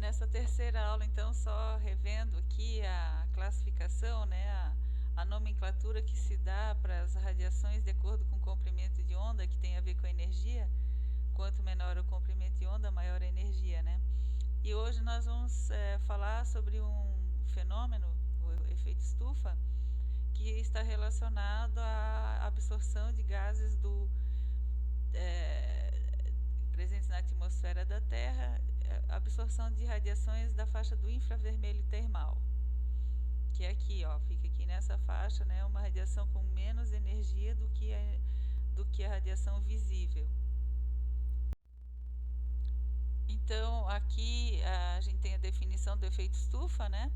nessa terceira aula, então, só revendo aqui a classificação, né, a nomenclatura que se dá para as radiações de acordo com o comprimento de onda, que tem a ver com a energia. Quanto menor o comprimento de onda, maior a energia, né? E hoje nós vamos falar sobre um fenômeno, o efeito estufa, que está relacionado à absorção de gases presentes na atmosfera da Terra, absorção de radiações da faixa do infravermelho termal, que é aqui, ó, fica aqui nessa faixa, né, uma radiação com menos energia do que a radiação visível. Então, aqui a gente tem a definição do efeito estufa, né,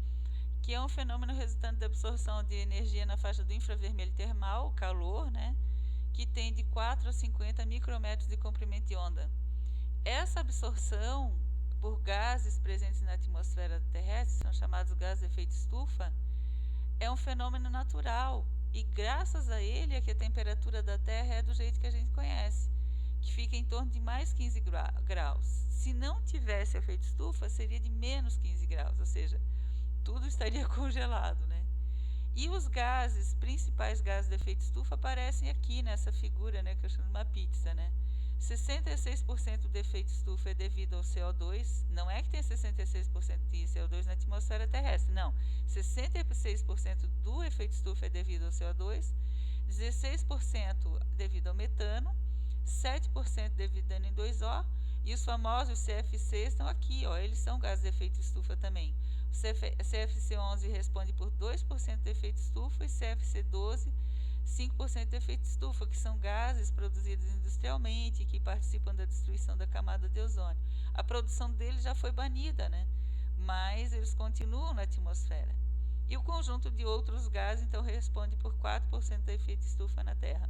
que é um fenômeno resultante da absorção de energia na faixa do infravermelho termal, o calor, né, que tem de 4 a 50 micrômetros de comprimento de onda. Essa absorção por gases presentes na atmosfera terrestre, são chamados gases de efeito estufa, é um fenômeno natural e graças a ele é que a temperatura da Terra é do jeito que a gente conhece, que fica em torno de mais 15 graus. Se não tivesse efeito estufa, seria de menos 15 graus, ou seja, tudo estaria congelado, né? E os gases, principais gases de efeito estufa, aparecem aqui nessa figura, né, que eu chamo de uma pizza, né? 66% do efeito estufa é devido ao CO2, não é que tem 66% de CO2 na atmosfera terrestre, não. 66% do efeito estufa é devido ao CO2, 16% devido ao metano, 7% devido ao N2O, e os famosos CFC estão aqui, ó, eles são gases de efeito estufa também. O CFC11 responde por 2% de efeito estufa e CFC12, 5% de efeito estufa, que são gases produzidos industrialmente, que participam da destruição da camada de ozônio. A produção deles já foi banida, né? Mas eles continuam na atmosfera. E o conjunto de outros gases, então, responde por 4% do efeito estufa na Terra.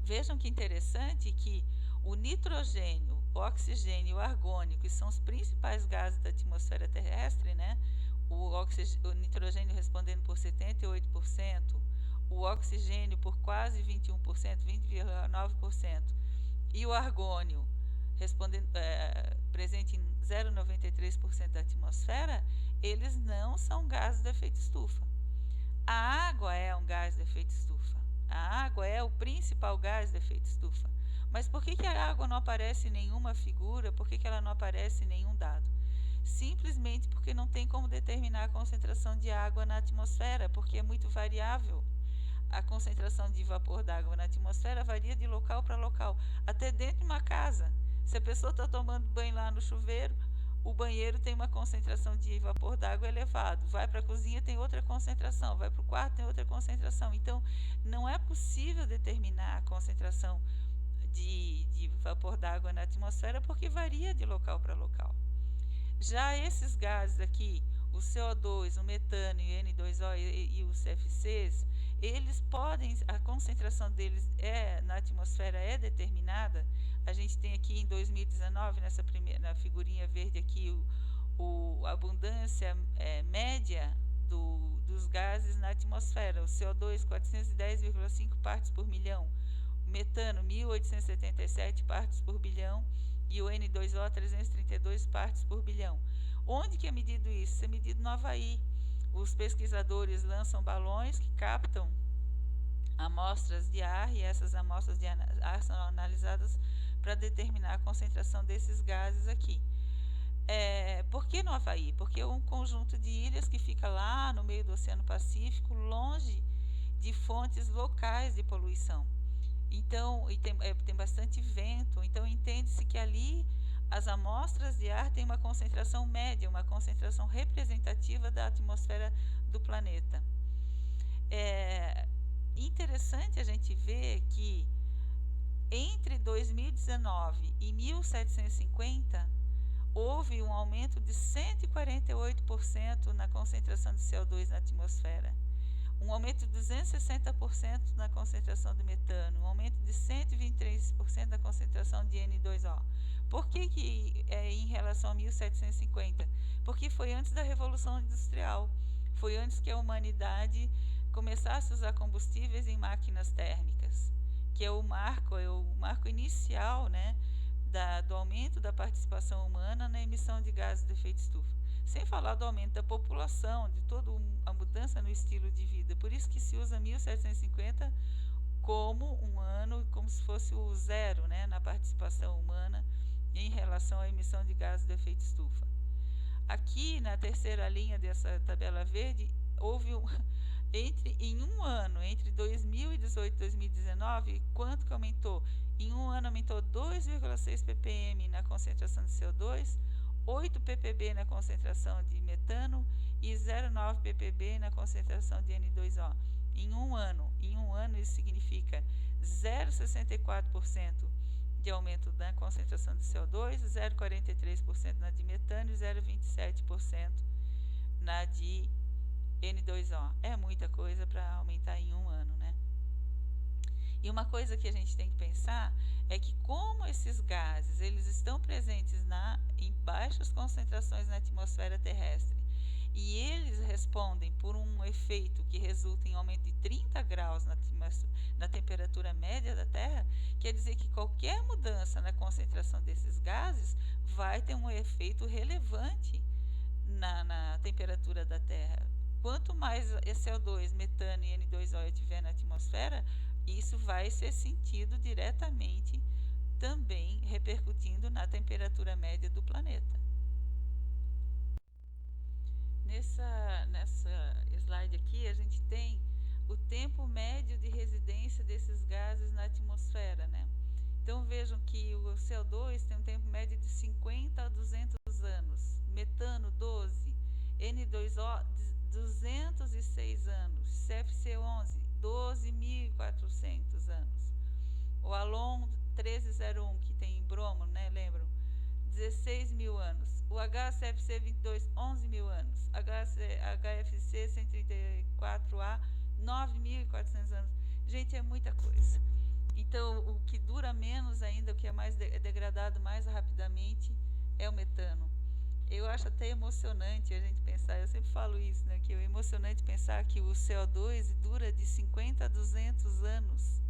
Vejam que interessante que o nitrogênio, o oxigênio e o argônio, que são os principais gases da atmosfera terrestre, né? O nitrogênio respondendo por 78%, o oxigênio por quase 21%, 20,9%, e o argônio respondendo, presente em 0,93% da atmosfera, eles não são gases de efeito estufa. A água é um gás de efeito estufa. A água é o principal gás de efeito estufa. Mas por que a água não aparece em nenhuma figura? Por que ela não aparece em nenhum dado? Simplesmente porque não tem como determinar a concentração de água na atmosfera, porque é muito variável. A concentração de vapor d'água na atmosfera varia de local para local, até dentro de uma casa. Se a pessoa está tomando banho lá no chuveiro, o banheiro tem uma concentração de vapor d'água elevado, vai para a cozinha, tem outra concentração, vai para o quarto, tem outra concentração. Então, não é possível determinar a concentração de vapor d'água na atmosfera porque varia de local para local. Já esses gases aqui, o CO2, o metano, o N2O e os CFCs, eles podem, a concentração deles na atmosfera é determinada. A gente tem aqui em 2019, na figurinha verde aqui, a abundância média dos gases na atmosfera. O CO2, 410,5 partes por milhão. O metano, 1.877 partes por bilhão. E o N2O, 332 partes por bilhão. Onde que é medido isso? Isso é medido no Havaí. Os pesquisadores lançam balões que captam amostras de ar e essas amostras de ar são analisadas para determinar a concentração desses gases aqui. Por que no Havaí? Porque é um conjunto de ilhas que fica lá no meio do Oceano Pacífico, longe de fontes locais de poluição. Então, tem bastante vento, então entende-se que ali as amostras de ar têm uma concentração média, uma concentração representativa da atmosfera do planeta. É interessante a gente ver que entre 2019 e 1750 houve um aumento de 148% na concentração de CO2 na atmosfera. Um aumento de 260% na concentração de metano, um aumento de 123% na concentração de N2O. Por que em relação a 1750? Porque foi antes da Revolução Industrial, foi antes que a humanidade começasse a usar combustíveis em máquinas térmicas, que é o marco inicial, né, do aumento da participação humana na emissão de gases de efeito estufa. Sem falar do aumento da população, de toda a mudança no estilo de vida. Por isso que se usa 1750 como um ano, como se fosse o zero, né, na participação humana em relação à emissão de gases de efeito estufa. Aqui na terceira linha dessa tabela verde, houve em um ano, entre 2018 e 2019, quanto que aumentou? Em um ano aumentou 2,6 ppm na concentração de CO2, 8 ppb na concentração de metano e 0,9 ppb na concentração de N2O. Em um ano isso significa 0,64% de aumento na concentração de CO2, 0,43% na de metano e 0,27% na de N2O. É muita coisa para aumentar em um ano, né? E uma coisa que a gente tem que pensar é que como esses gases eles estão presentes em baixas concentrações na atmosfera terrestre e eles respondem por um efeito que resulta em aumento de 30 graus na temperatura média da Terra, quer dizer que qualquer mudança na concentração desses gases vai ter um efeito relevante na temperatura da Terra. Quanto mais CO2, metano e N2O tiver na atmosfera, isso vai ser sentido diretamente também repercutindo na temperatura média do planeta. Nessa slide aqui a gente tem o tempo médio de residência desses gases na atmosfera, né? Então vejam que o CO2 tem um tempo médio de 50 a 200 anos, metano 12, N2O 206 anos, CFC11 12.400 anos, o Halon 1301 que tem bromo, né? Lembram? 16.000 anos, o HCFC 22 11.000 anos, HFC 134A 9.400 anos. Gente, é muita coisa. Então, o que dura menos ainda, o que é mais degradado mais rapidamente é o metano. Eu acho até emocionante a gente pensar, eu sempre falo isso, né, que é emocionante pensar que o CO2 dura de 50 a 200 anos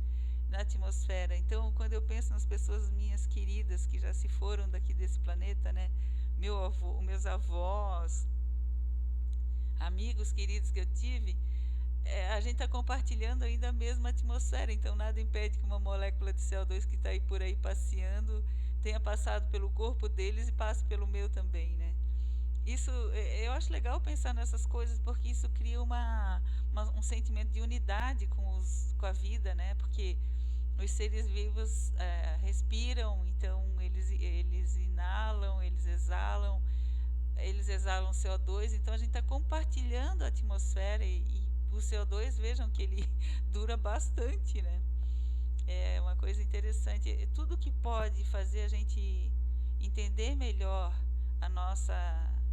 na atmosfera. Então, quando eu penso nas pessoas minhas queridas que já se foram daqui desse planeta, né, meus avós, amigos queridos que eu tive, a gente está compartilhando ainda a mesma atmosfera, então nada impede que uma molécula de CO2 que está aí por aí passeando tenha passado pelo corpo deles e passe pelo meu também, né? Isso, eu acho legal pensar nessas coisas, porque isso cria um sentimento de unidade com a vida, né? Porque os seres vivos respiram, então eles inalam, eles exalam CO2, então a gente está compartilhando a atmosfera e o CO2, vejam que ele dura bastante, né? É uma coisa interessante. Tudo que pode fazer a gente entender melhor a nossa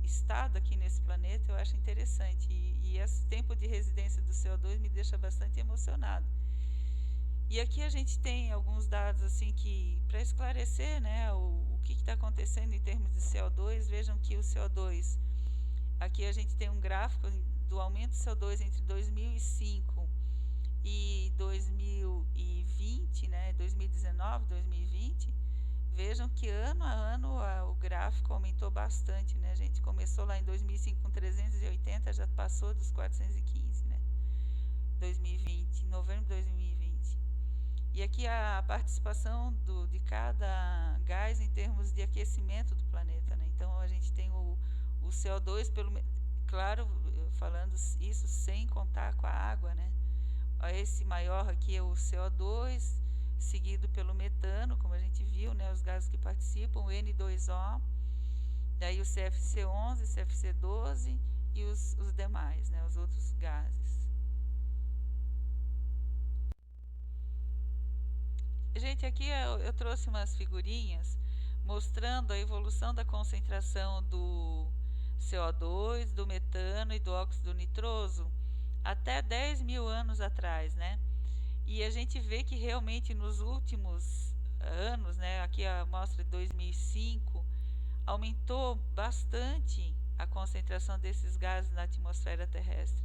estado aqui nesse planeta, eu acho interessante. E esse tempo de residência do CO2 me deixa bastante emocionado. E aqui a gente tem alguns dados assim que para esclarecer, né, o que está acontecendo em termos de CO2. Vejam que o CO2, aqui a gente tem um gráfico do aumento do CO2 entre 2005 e 2020, né, 2019, 2020. Vejam que ano a ano o gráfico aumentou bastante, né, gente? Começou lá em 2005 com 380, já passou dos 415, né? 2020, novembro de 2020. E aqui a participação de cada gás em termos de aquecimento do planeta, né? Então a gente tem o CO2, claro, falando isso sem contar com a água, né? Esse maior aqui é o CO2, seguido pelo metano, como a gente viu, né? Os gases que participam, o N2O, daí o CFC11, CFC12 e os demais, né? Os outros gases. Gente, aqui eu trouxe umas figurinhas mostrando a evolução da concentração do CO2, do metano e do óxido nitroso até 10.000 anos atrás, né? E a gente vê que realmente nos últimos anos, né, aqui a amostra de 2005, aumentou bastante a concentração desses gases na atmosfera terrestre.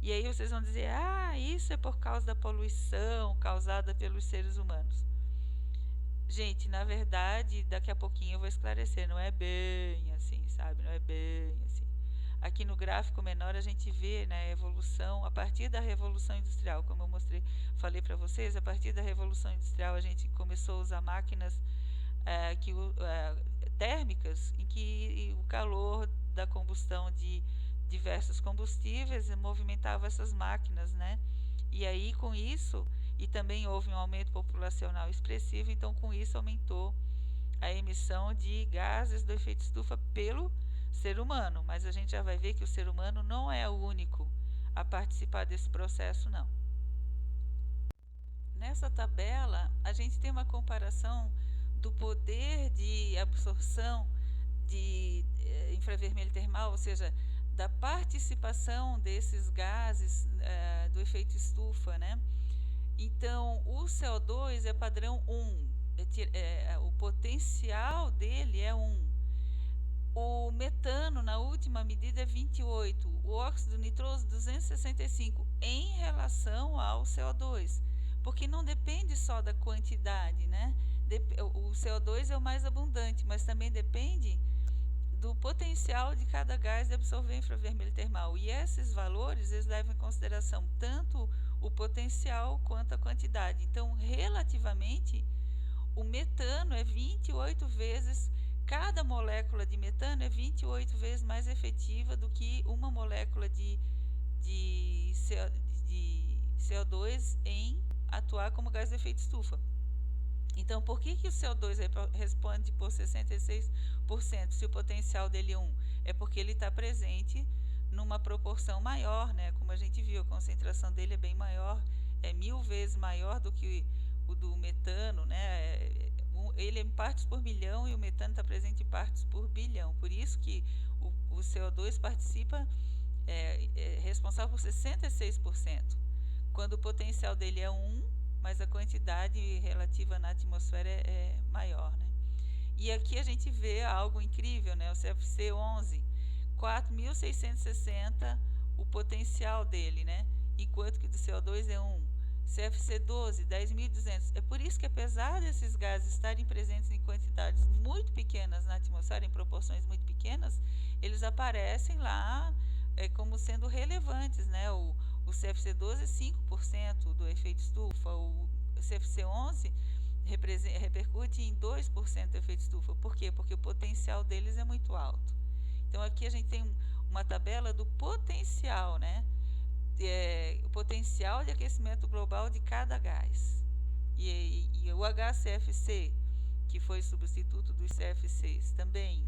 E aí vocês vão dizer, isso é por causa da poluição causada pelos seres humanos. Gente, na verdade, daqui a pouquinho eu vou esclarecer, não é bem assim, sabe? Não é bem assim. Aqui no gráfico menor a gente vê, né, a evolução a partir da Revolução Industrial, como eu mostrei, falei para vocês, a partir da Revolução Industrial a gente começou a usar máquinas térmicas, em que o calor da combustão de diversos combustíveis movimentava essas máquinas, né? E aí com isso, e também houve um aumento populacional expressivo, então com isso aumentou a emissão de gases do efeito estufa pelo ser humano, mas a gente já vai ver que o ser humano não é o único a participar desse processo, não. Nessa tabela, a gente tem uma comparação do poder de absorção de infravermelho termal, ou seja, da participação desses gases do efeito estufa, né? Então, o CO2 é padrão 1, o potencial dele é 1. O metano, na última medida, é 28, o óxido nitroso 265 em relação ao CO2, porque não depende só da quantidade, né? O CO2 é o mais abundante, mas também depende do potencial de cada gás de absorver infravermelho termal. E esses valores, eles levam em consideração tanto o potencial quanto a quantidade. Então, relativamente, o metano é 28 vezes, cada molécula de metano é 28 vezes mais efetiva do que uma molécula de CO2 em atuar como gás de efeito estufa. Então, por que o CO2 responde por 66% se o potencial dele é 1? É porque ele está presente numa proporção maior, né? Como a gente viu, a concentração dele é bem maior, é 1000 vezes maior do que o do metano, né? Ele é em partes por milhão e o metano está presente em partes por bilhão. Por isso que o CO2 participa, é responsável por 66%, quando o potencial dele é 1, mas a quantidade relativa na atmosfera é maior, né? E aqui a gente vê algo incrível, né? O CFC 11, 4.660 o potencial dele, né? Enquanto que do CO2 é 1. CFC 12, 10.200. É por isso que, apesar desses gases estarem presentes em quantidades muito pequenas na atmosfera, em proporções muito pequenas, eles aparecem lá como sendo relevantes, né? O CFC 12 é 5% do efeito estufa, o CFC 11 repercute em 2% do efeito estufa. Por quê? Porque o potencial deles é muito alto. Então aqui a gente tem uma tabela do potencial, né? O potencial de aquecimento global de cada gás. E o HCFC, que foi substituto dos CFCs, também,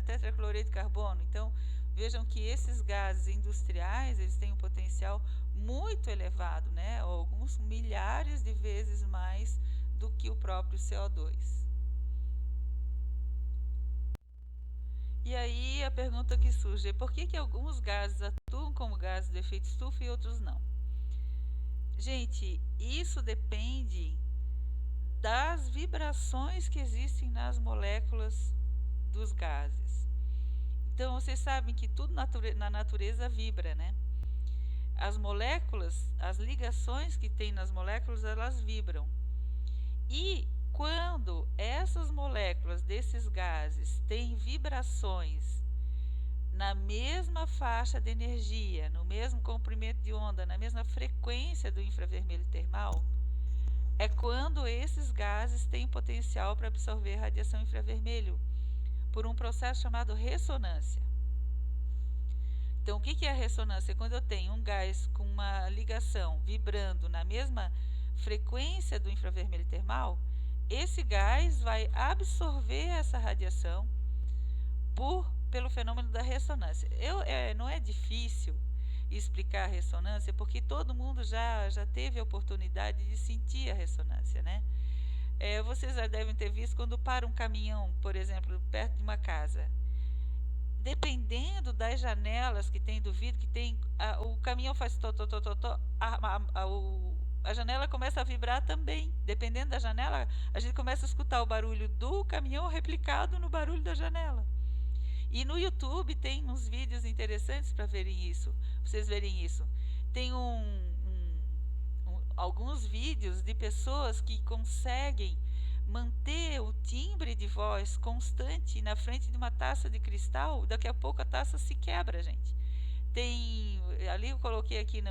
tetracloreto de carbono. Então, vejam que esses gases industriais, eles têm um potencial muito elevado, né? Alguns milhares de vezes mais do que o próprio CO2. E aí a pergunta que surge é por que alguns gases atuam como gases de efeito estufa e outros não? Gente, isso depende das vibrações que existem nas moléculas dos gases. Então, vocês sabem que tudo na natureza vibra, né? As moléculas, as ligações que tem nas moléculas, elas vibram. E quando essas moléculas desses gases têm vibrações na mesma faixa de energia, no mesmo comprimento de onda, na mesma frequência do infravermelho termal, é quando esses gases têm potencial para absorver radiação infravermelho por um processo chamado ressonância. Então, o que é a ressonância? Quando eu tenho um gás com uma ligação vibrando na mesma frequência do infravermelho termal, esse gás vai absorver essa radiação pelo fenômeno da ressonância. Não é difícil explicar a ressonância, porque todo mundo já teve a oportunidade de sentir a ressonância, né? Vocês já devem ter visto quando para um caminhão, por exemplo, perto de uma casa. Dependendo das janelas que tem do vidro, o caminhão faz a janela começa a vibrar também. Dependendo da janela, a gente começa a escutar o barulho do caminhão replicado no barulho da janela. E no YouTube tem uns vídeos interessantes para vocês verem isso. Tem alguns vídeos de pessoas que conseguem manter o timbre de voz constante na frente de uma taça de cristal, daqui a pouco a taça se quebra, gente. Tem, ali eu coloquei aqui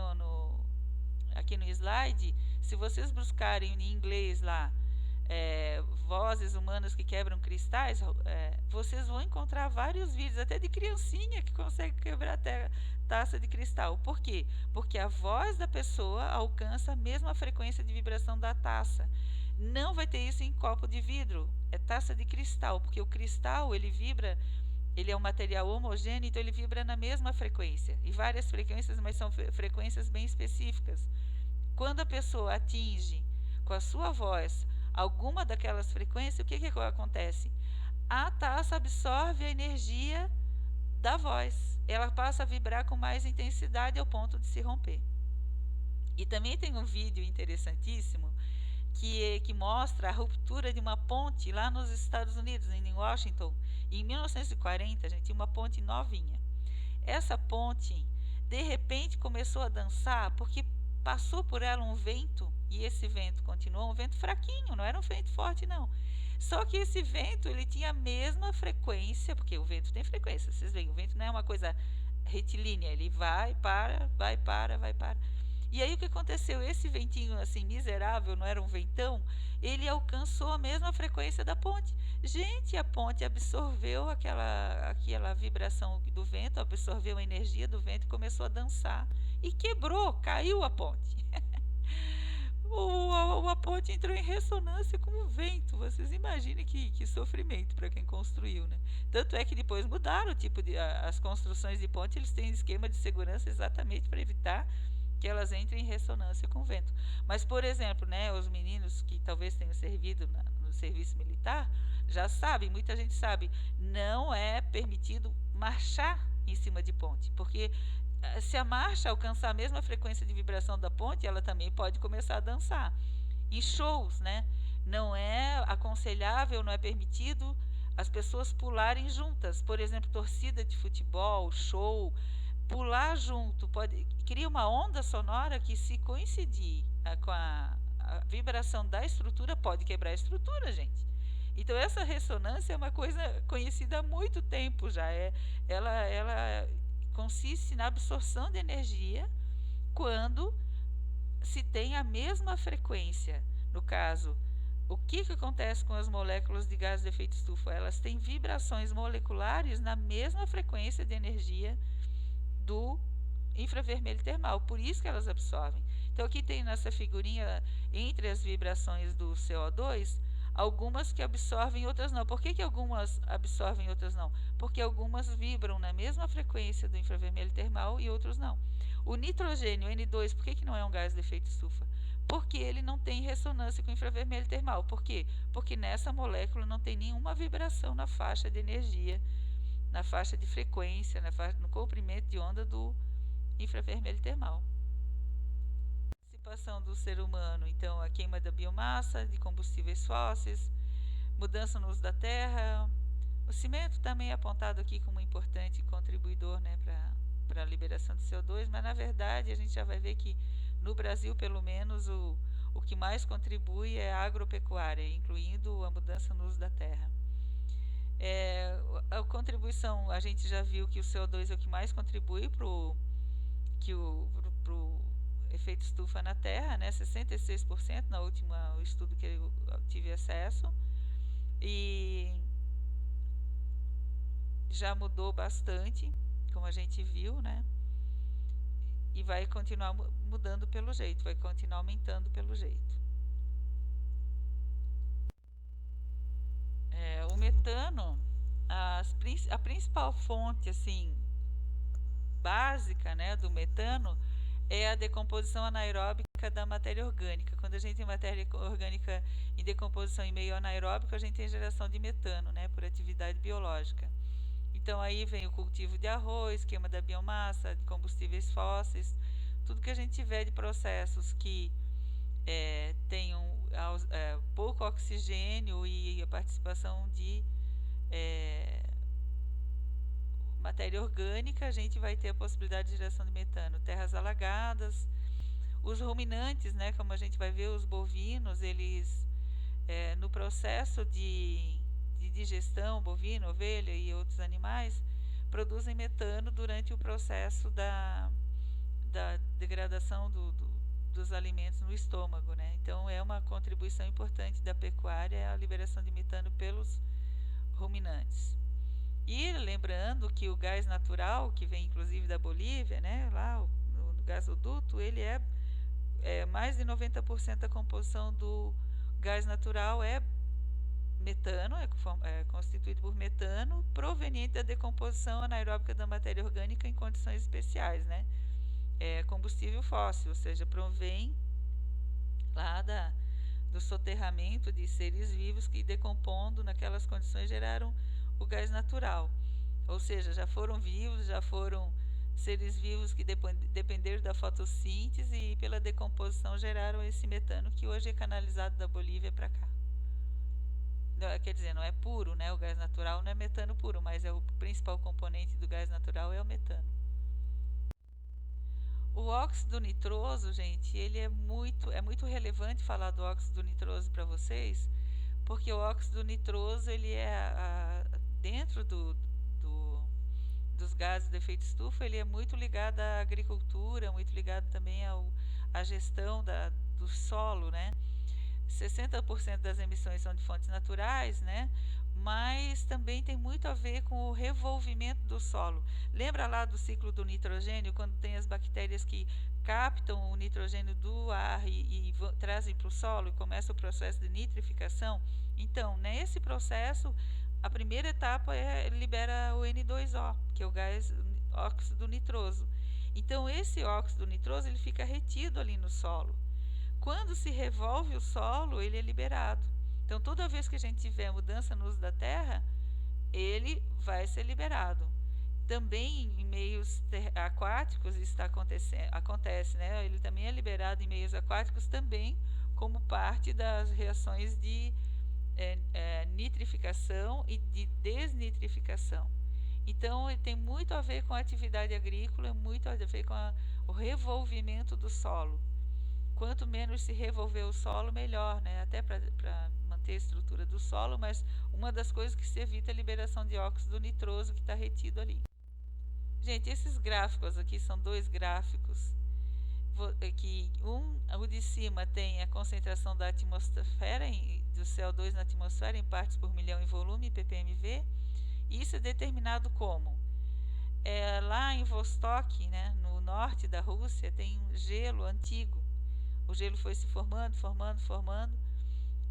aqui no slide, se vocês buscarem em inglês lá, vozes humanas que quebram cristais, vocês vão encontrar vários vídeos, até de criancinha que consegue quebrar taça de cristal. Por quê? Porque a voz da pessoa alcança a mesma frequência de vibração da taça. Não vai ter isso em copo de vidro, é taça de cristal, porque o cristal ele vibra, ele é um material homogêneo, então ele vibra na mesma frequência, e várias frequências, mas são frequências bem específicas. Quando a pessoa atinge com a sua voz alguma daquelas frequências, o que acontece? A taça absorve a energia da voz, ela passa a vibrar com mais intensidade ao ponto de se romper. E também tem um vídeo interessantíssimo que mostra a ruptura de uma ponte lá nos Estados Unidos, em Washington, em 1940, gente, tinha uma ponte novinha. Essa ponte, de repente, começou a dançar porque passou por ela um vento, e esse vento continuou um vento fraquinho, não era um vento forte, não. Só que esse vento, ele tinha a mesma frequência, porque o vento tem frequência, vocês veem, o vento não é uma coisa retilínea, ele vai, para, vai, para, vai, para. E aí o que aconteceu? Esse ventinho assim miserável, não era um ventão, ele alcançou a mesma frequência da ponte. Gente, a ponte absorveu aquela vibração do vento, absorveu a energia do vento e começou a dançar. E quebrou, caiu a ponte. A ponte entrou em ressonância com o vento. Vocês imaginem que sofrimento para quem construiu, né? Tanto é que depois mudaram o tipo de... As construções de ponte, eles têm esquema de segurança exatamente para evitar que elas entrem em ressonância com o vento. Mas, por exemplo, né, os meninos que talvez tenham servido no serviço militar, já sabem, muita gente sabe, não é permitido marchar em cima de ponte, porque se a marcha alcançar a mesma frequência de vibração da ponte, ela também pode começar a dançar. Em shows, né, não é aconselhável, não é permitido as pessoas pularem juntas. Por exemplo, torcida de futebol, show, pular junto, cria uma onda sonora que, se coincidir com a vibração da estrutura, pode quebrar a estrutura, gente. Então essa ressonância é uma coisa conhecida há muito tempo já. Ela consiste na absorção de energia quando se tem a mesma frequência. No caso, o que acontece com as moléculas de gás de efeito estufa? Elas têm vibrações moleculares na mesma frequência de energia do infravermelho termal, por isso que elas absorvem. Então aqui tem nessa figurinha, entre as vibrações do CO2, algumas que absorvem, outras não. Por que algumas absorvem e outras não? Porque algumas vibram na mesma frequência do infravermelho termal e outros não. O nitrogênio, N2, por que não é um gás de efeito estufa? Porque ele não tem ressonância com o infravermelho termal. Por quê? Porque nessa molécula não tem nenhuma vibração na faixa de energia, na faixa de frequência, no comprimento de onda do infravermelho termal. Participação do ser humano, então, a queima da biomassa, de combustíveis fósseis, mudança no uso da terra. O cimento também é apontado aqui como um importante contribuidor, né, para a liberação de CO2, mas na verdade a gente já vai ver que no Brasil, pelo menos, o que mais contribui é a agropecuária, incluindo a mudança no uso da terra. A contribuição, a gente já viu que o CO2 é o que mais contribui para o efeito estufa na Terra, né? 66% no último estudo que eu tive acesso, e já mudou bastante, como a gente viu, né? E vai continuar mudando pelo jeito, vai continuar aumentando pelo jeito. O metano, a principal fonte assim básica, né, do metano é a decomposição anaeróbica da matéria orgânica. Quando a gente tem matéria orgânica em decomposição em meio anaeróbico, a gente tem geração de metano, né, por atividade biológica. Então aí vem o cultivo de arroz, queima da biomassa, de combustíveis fósseis, tudo que a gente tiver de processos que tenham pouco oxigênio e a participação de matéria orgânica, a gente vai ter a possibilidade de geração de metano. Terras alagadas, os ruminantes, né, como a gente vai ver, os bovinos, eles no processo de digestão, bovino, ovelha e outros animais, produzem metano durante o processo da degradação dos alimentos no estômago, né? Então é uma contribuição importante da pecuária a liberação de metano pelos ruminantes. E lembrando que o gás natural, que vem inclusive da Bolívia, né, lá no gasoduto, ele é mais de 90% da composição do gás natural é metano, é constituído por metano proveniente da decomposição anaeróbica da matéria orgânica em condições especiais, né? É combustível fóssil, ou seja, provém lá do soterramento de seres vivos que, decompondo naquelas condições, geraram o gás natural. Ou seja, já foram vivos, já foram seres vivos que dependeram da fotossíntese e pela decomposição geraram esse metano que hoje é canalizado da Bolívia para cá. Quer dizer, não é puro, né? O gás natural não é metano puro, mas é o principal componente do gás natural é o metano. O óxido nitroso, gente, ele é muito relevante falar do óxido nitroso para vocês, porque o óxido nitroso ele dentro dos gases de efeito estufa, ele é muito ligado à agricultura, muito ligado também à gestão do solo, né? 60% das emissões são de fontes naturais, né? Mas também tem muito a ver com o revolvimento do solo. Lembra lá do ciclo do nitrogênio, quando tem as bactérias que captam o nitrogênio do ar e trazem para o solo e começa o processo de nitrificação? Então, nesse processo, a primeira etapa libera o N2O, que é o gás óxido nitroso. Então, esse óxido nitroso ele fica retido ali no solo. Quando se revolve o solo, ele é liberado. Então, toda vez que a gente tiver mudança no uso da terra, ele vai ser liberado. Também em meios aquáticos isso acontece, né? Ele também é liberado em meios aquáticos também como parte das reações de nitrificação e de desnitrificação. Então, ele tem muito a ver com a atividade agrícola, muito a ver com o revolvimento do solo. Quanto menos se revolver o solo, melhor, né? Até para manter a estrutura do solo, mas uma das coisas que se evita é a liberação de óxido nitroso que está retido ali. Gente, esses gráficos aqui são dois gráficos, o de cima tem a concentração da atmosfera, do CO2 na atmosfera em partes por milhão em volume, ppmv, e isso é determinado como? Lá em Vostok, né, no norte da Rússia, tem um gelo antigo. O gelo foi se formando,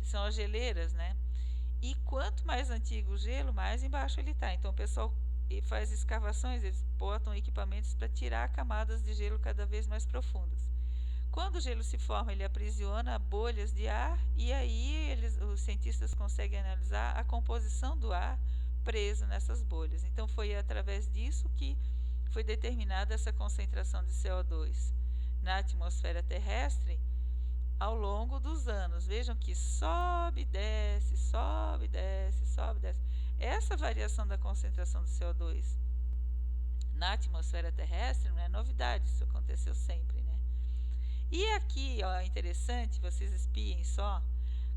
são as geleiras, né? E quanto mais antigo o gelo, mais embaixo ele está. Então o pessoal faz escavações, eles botam equipamentos para tirar camadas de gelo cada vez mais profundas. Quando o gelo se forma, ele aprisiona bolhas de ar e aí os cientistas conseguem analisar a composição do ar preso nessas bolhas. Então foi através disso que foi determinada essa concentração de CO2 na atmosfera terrestre ao longo dos anos. Vejam que sobe, desce, sobe, desce, sobe, desce. Essa variação da concentração do CO2 na atmosfera terrestre não é novidade, isso aconteceu sempre, né? E aqui, ó, é interessante, vocês espiem só,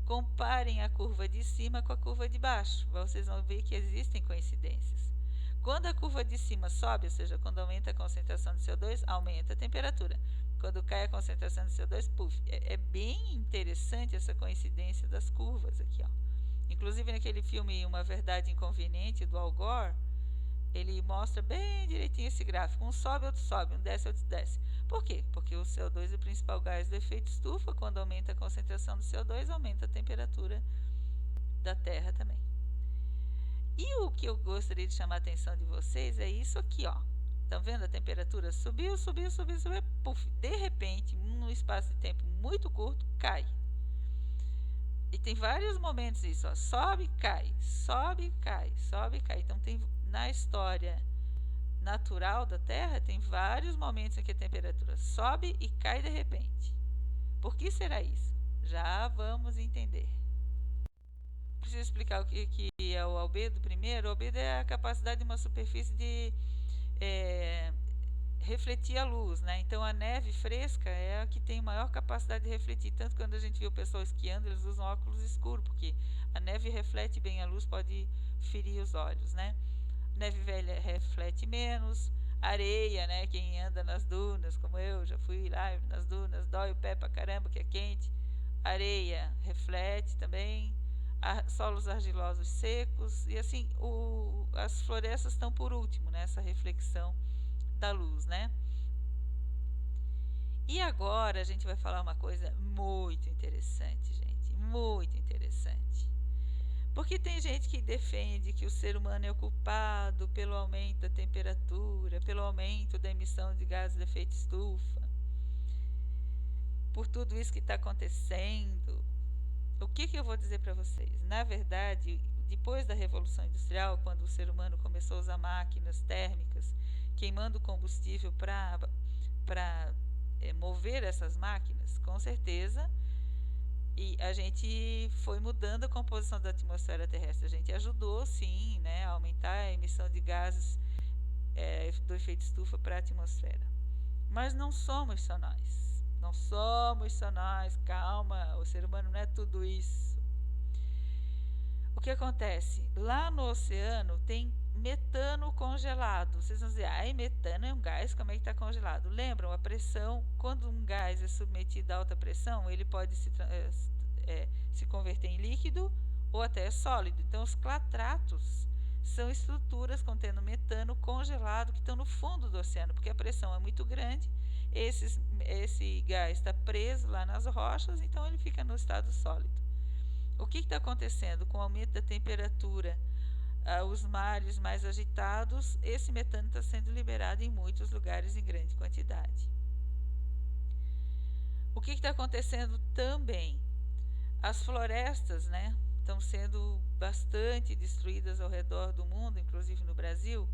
comparem a curva de cima com a curva de baixo, vocês vão ver que existem coincidências. Quando a curva de cima sobe, ou seja, quando aumenta a concentração de CO2, aumenta a temperatura. Quando cai a concentração de CO2, puff. É bem interessante essa coincidência das curvas aqui, ó. Inclusive naquele filme Uma Verdade Inconveniente, do Al Gore, ele mostra bem direitinho esse gráfico. Um sobe, outro sobe, um desce, outro desce. Por quê? Porque o CO2 é o principal gás do efeito estufa. Quando aumenta a concentração do CO2, aumenta a temperatura da Terra também. E o que eu gostaria de chamar a atenção de vocês é isso aqui, ó. Estão vendo? A temperatura subiu, subiu, subiu, subiu, puff. De repente, num espaço de tempo muito curto, cai. E tem vários momentos isso, ó. Sobe, cai, sobe, cai, sobe, cai. Então, tem na história natural da Terra, tem vários momentos em que a temperatura sobe e cai de repente. Por que será isso? Já vamos entender. Preciso explicar o que é o albedo primeiro. O albedo é a capacidade de uma superfície de refletir a luz, né? Então a neve fresca é a que tem maior capacidade de refletir. Tanto que quando a gente vê o pessoal esquiando, eles usam óculos escuros, porque a neve reflete bem a luz, pode ferir os olhos, né? Neve velha reflete menos. Areia, né? Quem anda nas dunas, como eu, já fui lá nas dunas, dói o pé pra caramba, que é quente. Areia reflete também. Solos argilosos secos. E assim, as florestas estão por último nessa reflexão da luz, né? E agora a gente vai falar uma coisa muito interessante, gente, muito interessante. Porque tem gente que defende que o ser humano é o culpado pelo aumento da temperatura, pelo aumento da emissão de gases de efeito estufa, por tudo isso que está acontecendo. O que eu vou dizer para vocês? Na verdade, depois da Revolução Industrial, quando o ser humano começou a usar máquinas térmicas, queimando combustível para mover essas máquinas, com certeza, e a gente foi mudando a composição da atmosfera terrestre. A gente ajudou, sim, né, a aumentar a emissão de gases do efeito estufa para a atmosfera. Mas não somos só nós. Não somos só nós. Calma, o ser humano não é tudo isso. O que acontece? Lá no oceano tem metano congelado. Vocês vão dizer, metano é um gás, como é que está congelado? Lembram, a pressão, quando um gás é submetido a alta pressão, ele pode se converter em líquido ou até sólido. Então, os clatratos são estruturas contendo metano congelado que estão no fundo do oceano, porque a pressão é muito grande, esse gás está preso lá nas rochas, então ele fica no estado sólido. O que está acontecendo? Com o aumento da temperatura, os mares mais agitados, esse metano está sendo liberado em muitos lugares em grande quantidade. O que está acontecendo também? As florestas, né, estão sendo bastante destruídas ao redor do mundo, inclusive no Brasil.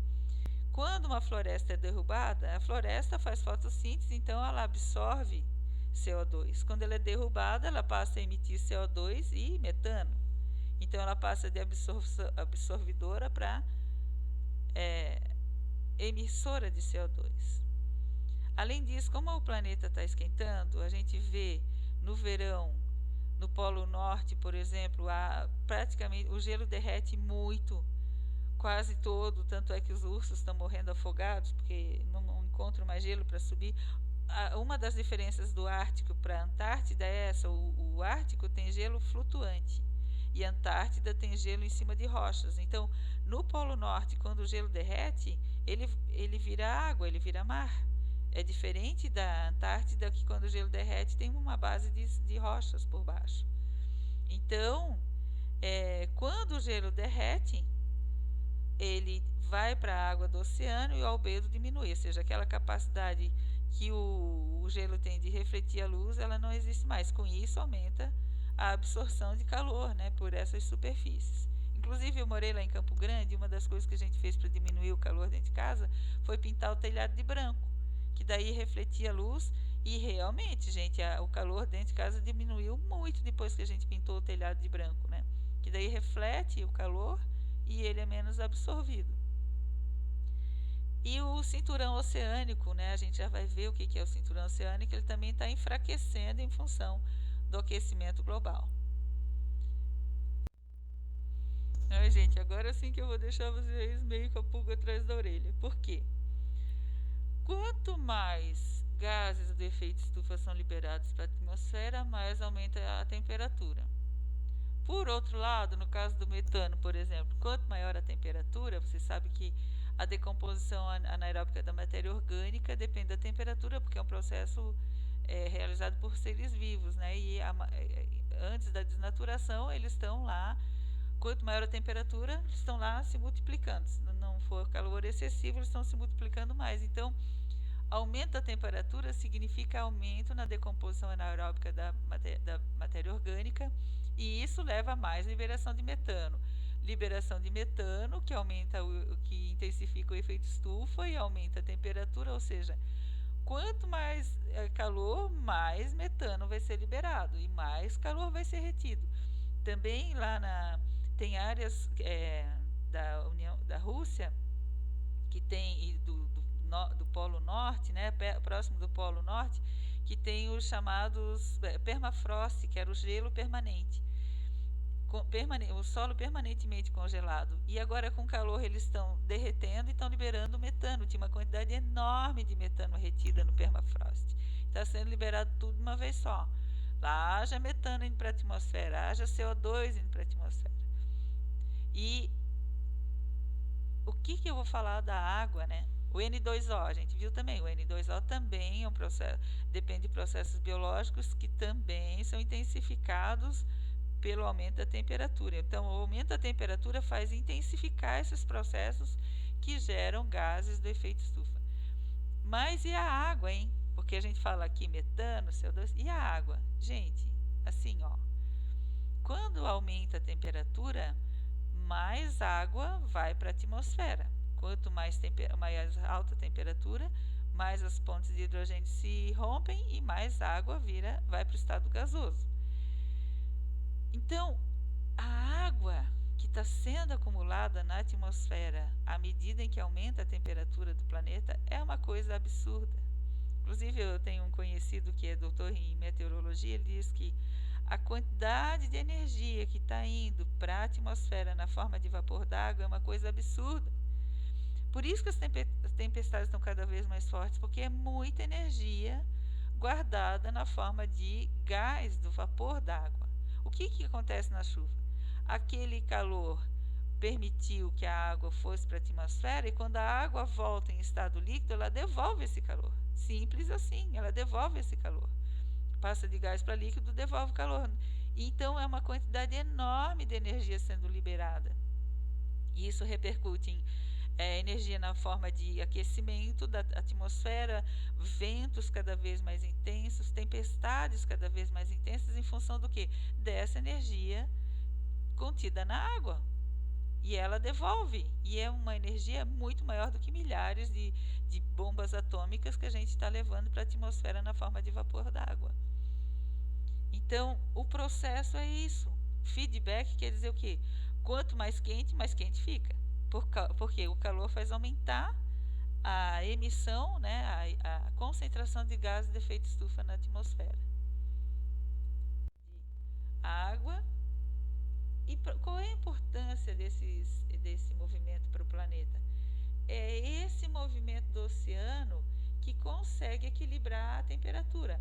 Quando uma floresta é derrubada, a floresta faz fotossíntese, então ela absorve CO2. Quando ela é derrubada, ela passa a emitir CO2 e metano. Então ela passa de absorvidora para emissora de CO2. Além disso, como o planeta está esquentando, a gente vê no verão, no Polo Norte, por exemplo, praticamente o gelo derrete muito, quase todo, tanto é que os ursos estão morrendo afogados porque não encontram mais gelo para subir. Uma das diferenças do Ártico para a Antártida é essa: o Ártico tem gelo flutuante e a Antártida tem gelo em cima de rochas. Então, no Polo Norte, quando o gelo derrete, ele vira água, ele vira mar. É diferente da Antártida, que quando o gelo derrete tem uma base de rochas por baixo. Então, quando o gelo derrete, ele vai para a água do oceano e o albedo diminui, ou seja, aquela capacidade que o gelo tem de refletir a luz, ela não existe mais. Com isso, aumenta a absorção de calor, né, por essas superfícies. Inclusive, eu morei lá em Campo Grande, e uma das coisas que a gente fez para diminuir o calor dentro de casa foi pintar o telhado de branco, que daí refletia a luz, e realmente, gente, o calor dentro de casa diminuiu muito depois que a gente pintou o telhado de branco, né? Que daí reflete o calor e ele é menos absorvido. E o cinturão oceânico, né? A gente já vai ver o que é o cinturão oceânico, ele também está enfraquecendo em função do aquecimento global. Gente, agora sim que eu vou deixar vocês meio com a pulga atrás da orelha. Por quê? Quanto mais gases de efeito estufa são liberados para a atmosfera, mais aumenta a temperatura. Por outro lado, no caso do metano, por exemplo, quanto maior a temperatura, você sabe que a decomposição anaeróbica da matéria orgânica depende da temperatura, porque é um processo realizado por seres vivos, né? E antes da desnaturação, eles estão lá, quanto maior a temperatura, eles estão lá se multiplicando. Se não for calor excessivo, eles estão se multiplicando mais. Então, aumento da temperatura significa aumento na decomposição anaeróbica da matéria orgânica, e isso leva a mais liberação de metano. Liberação de metano que que intensifica o efeito estufa e aumenta a temperatura, ou seja, quanto mais calor, mais metano vai ser liberado e mais calor vai ser retido. Também lá tem áreas da Rússia que tem, e do Polo Norte, né, próximo do Polo Norte, que tem os chamados permafrost, que era o gelo permanente, o solo permanentemente congelado. E agora com o calor eles estão derretendo e estão liberando metano. Tinha uma quantidade enorme de metano retida no permafrost. Está sendo liberado tudo de uma vez só. Lá haja metano indo para a atmosfera, haja CO2 indo para a atmosfera. E o que eu vou falar da água, né? O N2O, a gente viu também, o N2O também é um processo, depende de processos biológicos que também são intensificados pelo aumento da temperatura. Então, o aumento da temperatura faz intensificar esses processos que geram gases do efeito estufa. Mas e a água, hein? Porque a gente fala aqui metano, CO2, e a água? Gente, assim, ó, quando aumenta a temperatura, mais água vai para a atmosfera. Quanto mais alta a temperatura, mais as pontes de hidrogênio se rompem e mais água vai para o estado gasoso. Então, a água que está sendo acumulada na atmosfera à medida em que aumenta a temperatura do planeta é uma coisa absurda. Inclusive, eu tenho um conhecido que é doutor em meteorologia, ele diz que a quantidade de energia que está indo para a atmosfera na forma de vapor d'água é uma coisa absurda. Por isso que as tempestades estão cada vez mais fortes, porque é muita energia guardada na forma de gás do vapor d'água. O que acontece na chuva? Aquele calor permitiu que a água fosse para a atmosfera e quando a água volta em estado líquido, ela devolve esse calor. Simples assim, ela devolve esse calor. Passa de gás para líquido, devolve calor. Então, é uma quantidade enorme de energia sendo liberada. E isso repercute em energia na forma de aquecimento da atmosfera, ventos cada vez mais intensos, tempestades cada vez mais intensas, em função do quê? Dessa energia contida na água. E ela devolve. E é uma energia muito maior do que milhares de bombas atômicas que a gente está levando para a atmosfera na forma de vapor d'água. Então, o processo é isso. Feedback quer dizer o quê? Quanto mais quente fica. Porque o calor faz aumentar a emissão, né, a concentração de gases de efeito estufa na atmosfera. Água. E qual é a importância desse movimento para o planeta? É esse movimento do oceano que consegue equilibrar a temperatura.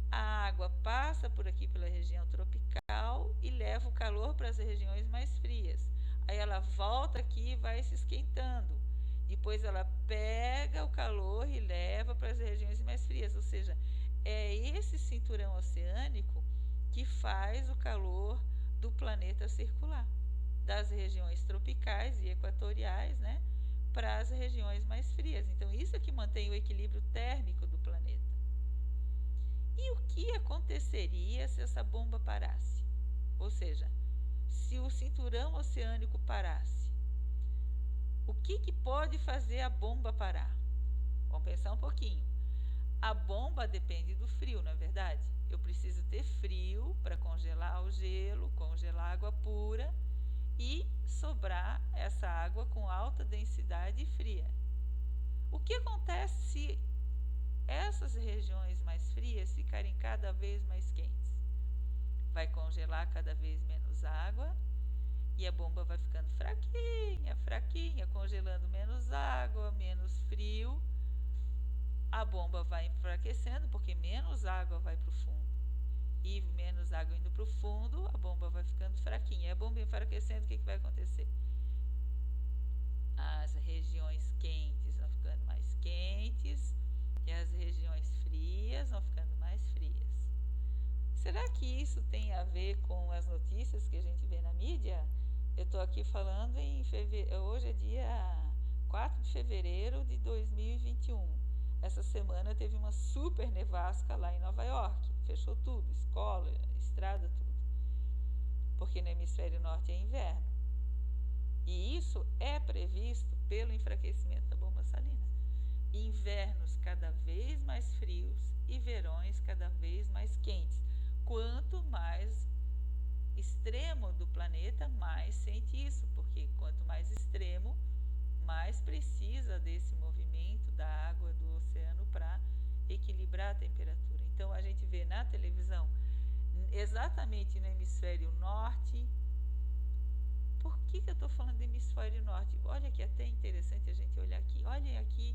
A água passa por aqui pela região tropical e leva o calor para as regiões mais frias. Aí ela volta aqui e vai se esquentando. Depois ela pega o calor e leva para as regiões mais frias. Ou seja, é esse cinturão oceânico que faz o calor do planeta circular. Das regiões tropicais e equatoriais, né, para as regiões mais frias. Então, isso é que mantém o equilíbrio térmico do planeta. E o que aconteceria se essa bomba parasse? Ou seja, se o cinturão oceânico parasse, o que pode fazer a bomba parar? Vamos pensar um pouquinho. A bomba depende do frio, não é verdade? Eu preciso ter frio para congelar o gelo, congelar água pura e sobrar essa água com alta densidade fria. O que acontece se essas regiões mais frias ficarem cada vez mais quentes? Vai congelar cada vez menos água e a bomba vai ficando fraquinha, congelando menos água, menos frio. A bomba vai enfraquecendo porque menos água vai para o fundo. E menos água indo para o fundo, a bomba vai ficando fraquinha. E a bomba enfraquecendo, o que vai acontecer? As regiões quentes vão ficando mais quentes e as regiões frias vão ficando mais frias. Será que isso tem a ver com as notícias que a gente vê na mídia? Eu estou aqui falando em fevereiro, hoje é dia 4 de fevereiro de 2021. Essa semana teve uma super nevasca lá em Nova York. Fechou tudo, escola, estrada, tudo. Porque no hemisfério norte é inverno. E isso é previsto pelo enfraquecimento da bomba salina. Invernos cada vez mais frios e verões cada vez mais quentes. Quanto mais extremo do planeta, mais sente isso. Porque quanto mais extremo, mais precisa desse movimento da água do oceano para equilibrar a temperatura. Então a gente vê na televisão, exatamente no hemisfério norte. Por que eu estou falando do hemisfério norte? Olha que é até interessante a gente olhar aqui. Olhem aqui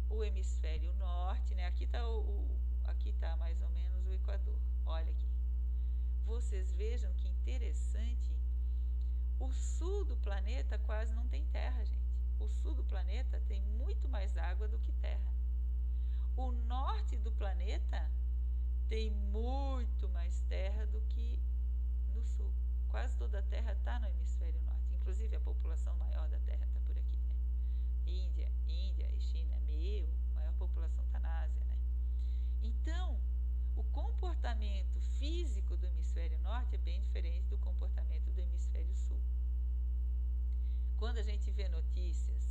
o hemisfério norte, né? Aqui está mais ou menos o Equador. Olha aqui. Vocês vejam que interessante. O sul do planeta quase não tem terra, gente. O sul do planeta tem muito mais água do que terra. O norte do planeta tem muito mais terra do que no sul. Quase toda a terra está no hemisfério norte. Inclusive a população maior da terra está por aqui, né? Índia e China, a maior população está na Ásia, né? Então, o comportamento físico do hemisfério norte é bem diferente do comportamento do hemisfério sul. Quando a gente vê notícias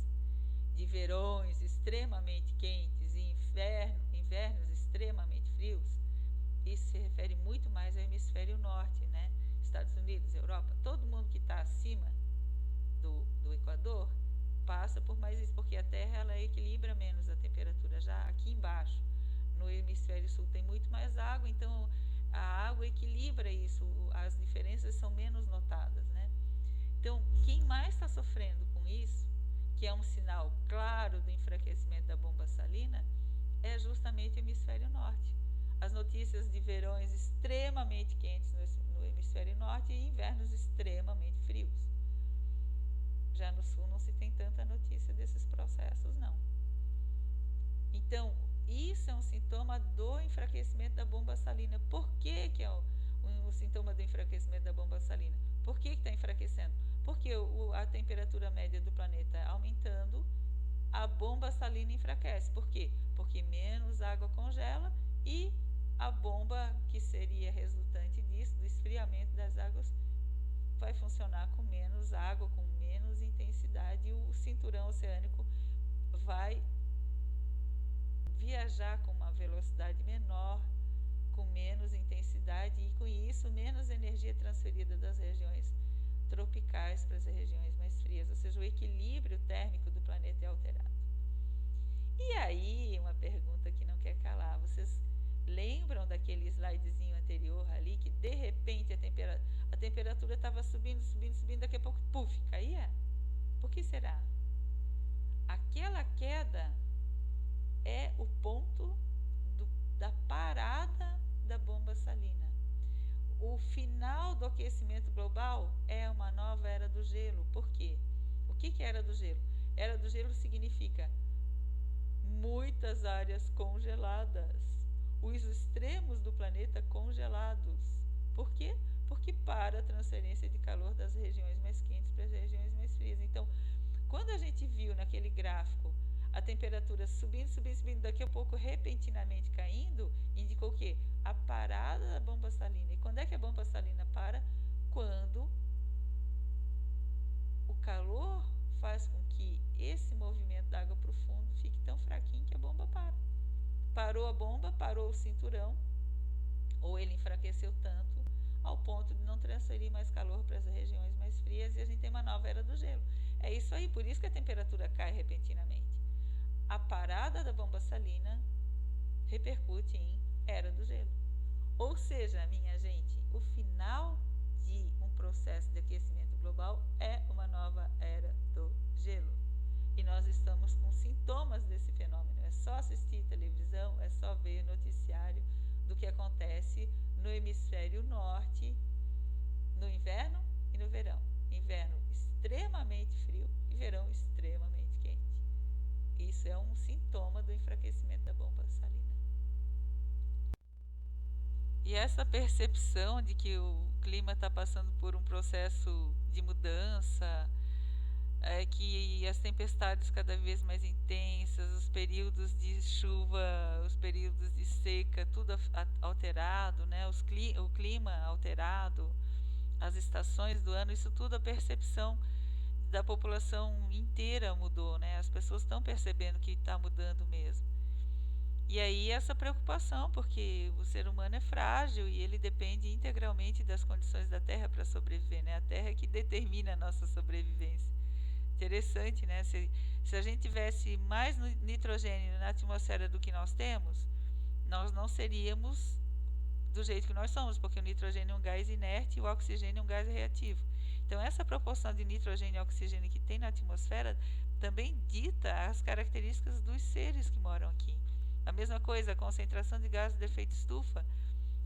de verões extremamente quentes e invernos extremamente frios, isso se refere muito mais ao hemisfério norte, né? Estados Unidos, Europa, todo mundo que está acima do Equador passa por mais isso, porque a Terra ela equilibra menos a temperatura. Já aqui embaixo, no hemisfério sul, tem muito mais água, então a água equilibra isso, as diferenças são menos notadas, né? Então, quem mais está sofrendo com isso, que é um sinal claro do enfraquecimento da bomba salina, é justamente o hemisfério norte. As notícias de verões extremamente quentes no hemisfério norte e invernos extremamente frios. Já no sul não se tem tanta notícia desses processos, não. Então, isso é um sintoma do enfraquecimento da bomba salina. Por que é o sintoma do enfraquecimento da bomba salina? Por que está enfraquecendo? Porque a temperatura média do planeta aumentando, a bomba salina enfraquece. Por quê? Porque menos água congela e a bomba que seria resultante disso, do esfriamento das águas, vai funcionar com menos água, com menos intensidade, e o cinturão oceânico vai viajar com uma velocidade menor, com menos intensidade, e com isso menos energia transferida das regiões tropicais para as regiões mais frias, ou seja, o equilíbrio térmico do planeta é alterado. E aí, uma pergunta que não quer calar, vocês lembram daquele slidezinho anterior ali, que de repente a temperatura estava subindo, daqui a pouco, puf, caía? Por que será? Aquela queda é o ponto da parada da bomba salina. O final do aquecimento global é uma nova era do gelo. Por quê? O que é era do gelo? Era do gelo significa muitas áreas congeladas, os extremos do planeta congelados. Por quê? Porque para a transferência de calor das regiões mais quentes para as regiões mais frias. Então, quando a gente viu naquele gráfico a temperatura subindo, daqui a pouco repentinamente caindo, indicou o quê? A parada da bomba salina. E quando é que a bomba salina para? Quando o calor faz com que esse movimento da água para o fundo fique tão fraquinho que a bomba para. Parou a bomba, parou o cinturão, ou ele enfraqueceu tanto ao ponto de não transferir mais calor para as regiões mais frias, e a gente tem uma nova era do gelo. É isso aí, por isso que a temperatura cai repentinamente. A parada da bomba salina repercute em era do gelo. Ou seja, minha gente, o final de um processo de aquecimento global é uma nova era do gelo. E nós estamos com sintomas desse fenômeno. É só assistir televisão, é só ver noticiário do que acontece no hemisfério norte no inverno e no verão. Inverno extremamente frio e verão extremamente quente. Isso é um sintoma do enfraquecimento da bomba salina. E essa percepção de que o clima está passando por um processo de mudança, que as tempestades cada vez mais intensas, os períodos de chuva, os períodos de seca, tudo alterado, né? O clima alterado, as estações do ano, isso tudo, a percepção da população inteira mudou, né? As pessoas estão percebendo que está mudando mesmo. E aí essa preocupação, porque o ser humano é frágil e ele depende integralmente das condições da Terra para sobreviver, né? A Terra é que determina a nossa sobrevivência. interessante, né? Se a gente tivesse mais nitrogênio na atmosfera do que nós temos, nós não seríamos do jeito que nós somos, porque o nitrogênio é um gás inerte e o oxigênio é um gás reativo. Então, essa proporção de nitrogênio e oxigênio que tem na atmosfera também dita as características dos seres que moram aqui. A mesma coisa, a concentração de gases de efeito estufa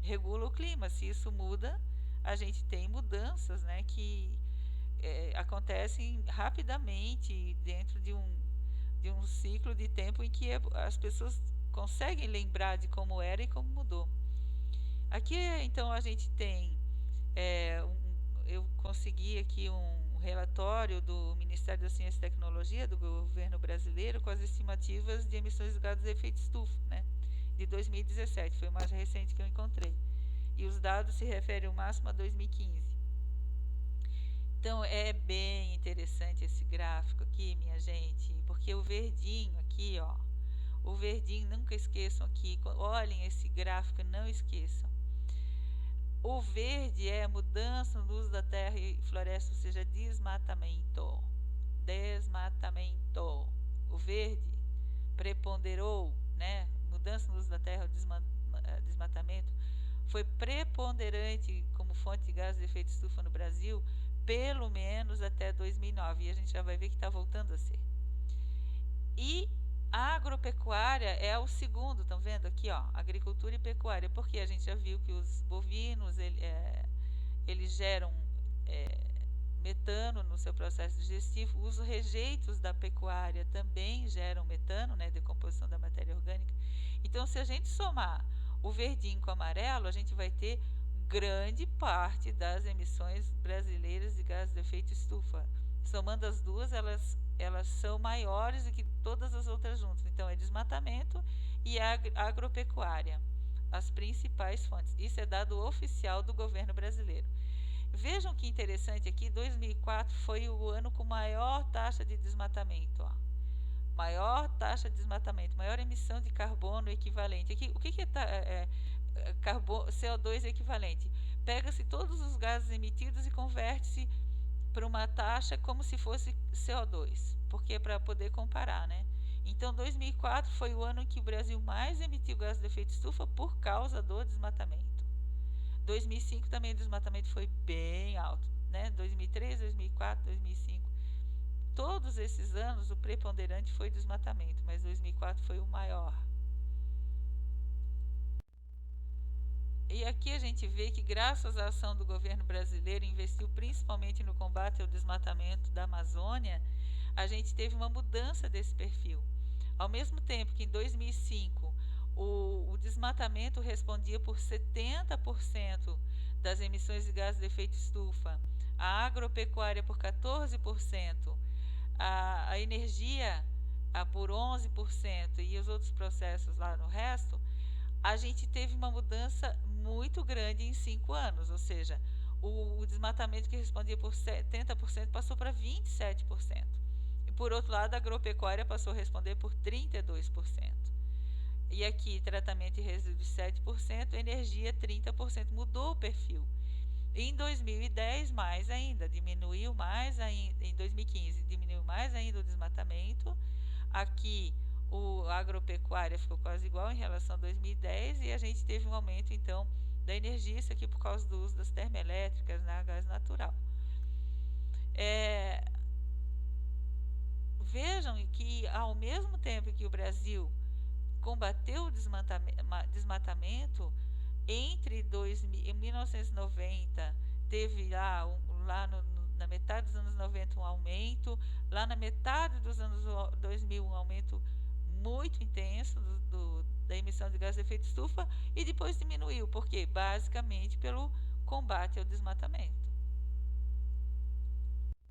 regula o clima. Se isso muda, a gente tem mudanças, né, que acontecem rapidamente dentro de um ciclo de tempo em que as pessoas conseguem lembrar de como era e como mudou. Aqui, então, a gente tem, eu consegui aqui um relatório do Ministério da Ciência e Tecnologia, do governo brasileiro, com as estimativas de emissões de gases de efeito estufa, né, de 2017, foi o mais recente que eu encontrei. E os dados se referem ao máximo a 2015. Então, é bem interessante esse gráfico aqui, minha gente, porque o verdinho aqui, ó, o verdinho, nunca esqueçam aqui, olhem esse gráfico, não esqueçam. O verde é mudança no uso da terra e floresta, ou seja, desmatamento. Desmatamento. O verde preponderou, né? Mudança no uso da terra, desmatamento, foi preponderante como fonte de gases de efeito estufa no Brasil, pelo menos até 2009. E a gente já vai ver que está voltando a ser. E a agropecuária é o segundo, estão vendo aqui, ó, agricultura e pecuária, porque a gente já viu que os bovinos, eles geram metano no seu processo digestivo, os rejeitos da pecuária também geram metano, né, decomposição da matéria orgânica. Então, se a gente somar o verdinho com o amarelo, a gente vai ter grande parte das emissões brasileiras de gases de efeito estufa. Somando as duas, elas são maiores do que todas as outras juntas. Então, é desmatamento e agropecuária, as principais fontes. Isso é dado oficial do governo brasileiro. Vejam que interessante aqui, 2004 foi o ano com maior taxa de desmatamento, ó. Maior taxa de desmatamento, maior emissão de carbono equivalente. Aqui, o que é CO2 equivalente? Pega-se todos os gases emitidos e converte-se para uma taxa como se fosse CO2, porque é para poder comparar, né? Então, 2004 foi o ano em que o Brasil mais emitiu gases de efeito estufa por causa do desmatamento. 2005 também o desmatamento foi bem alto, né? 2003, 2004, 2005. Todos esses anos o preponderante foi desmatamento, mas 2004 foi o maior. E aqui a gente vê que, graças à ação do governo brasileiro, investiu principalmente no combate ao desmatamento da Amazônia, a gente teve uma mudança desse perfil. Ao mesmo tempo que em 2005 o desmatamento respondia por 70% das emissões de gases de efeito estufa, a agropecuária por 14%, a energia por 11% e os outros processos lá no resto, a gente teve uma mudança muito grande em 5 anos, ou seja, o desmatamento que respondia por 70% passou para 27%. E por outro lado, a agropecuária passou a responder por 32%. E aqui, tratamento e resíduos 7%, energia 30%, mudou o perfil. Em 2010, mais ainda, diminuiu mais ainda, em 2015, diminuiu mais ainda o desmatamento. Aqui, a agropecuária ficou quase igual em relação a 2010 e a gente teve um aumento, então, da energia, isso aqui por causa do uso das termoelétricas, né, gás natural. Vejam que, ao mesmo tempo que o Brasil combateu o desmatamento, em 1990 teve na metade dos anos 90 um aumento, lá na metade dos anos 2000 um aumento muito intenso da emissão de gás de efeito estufa e depois diminuiu, porque basicamente pelo combate ao desmatamento.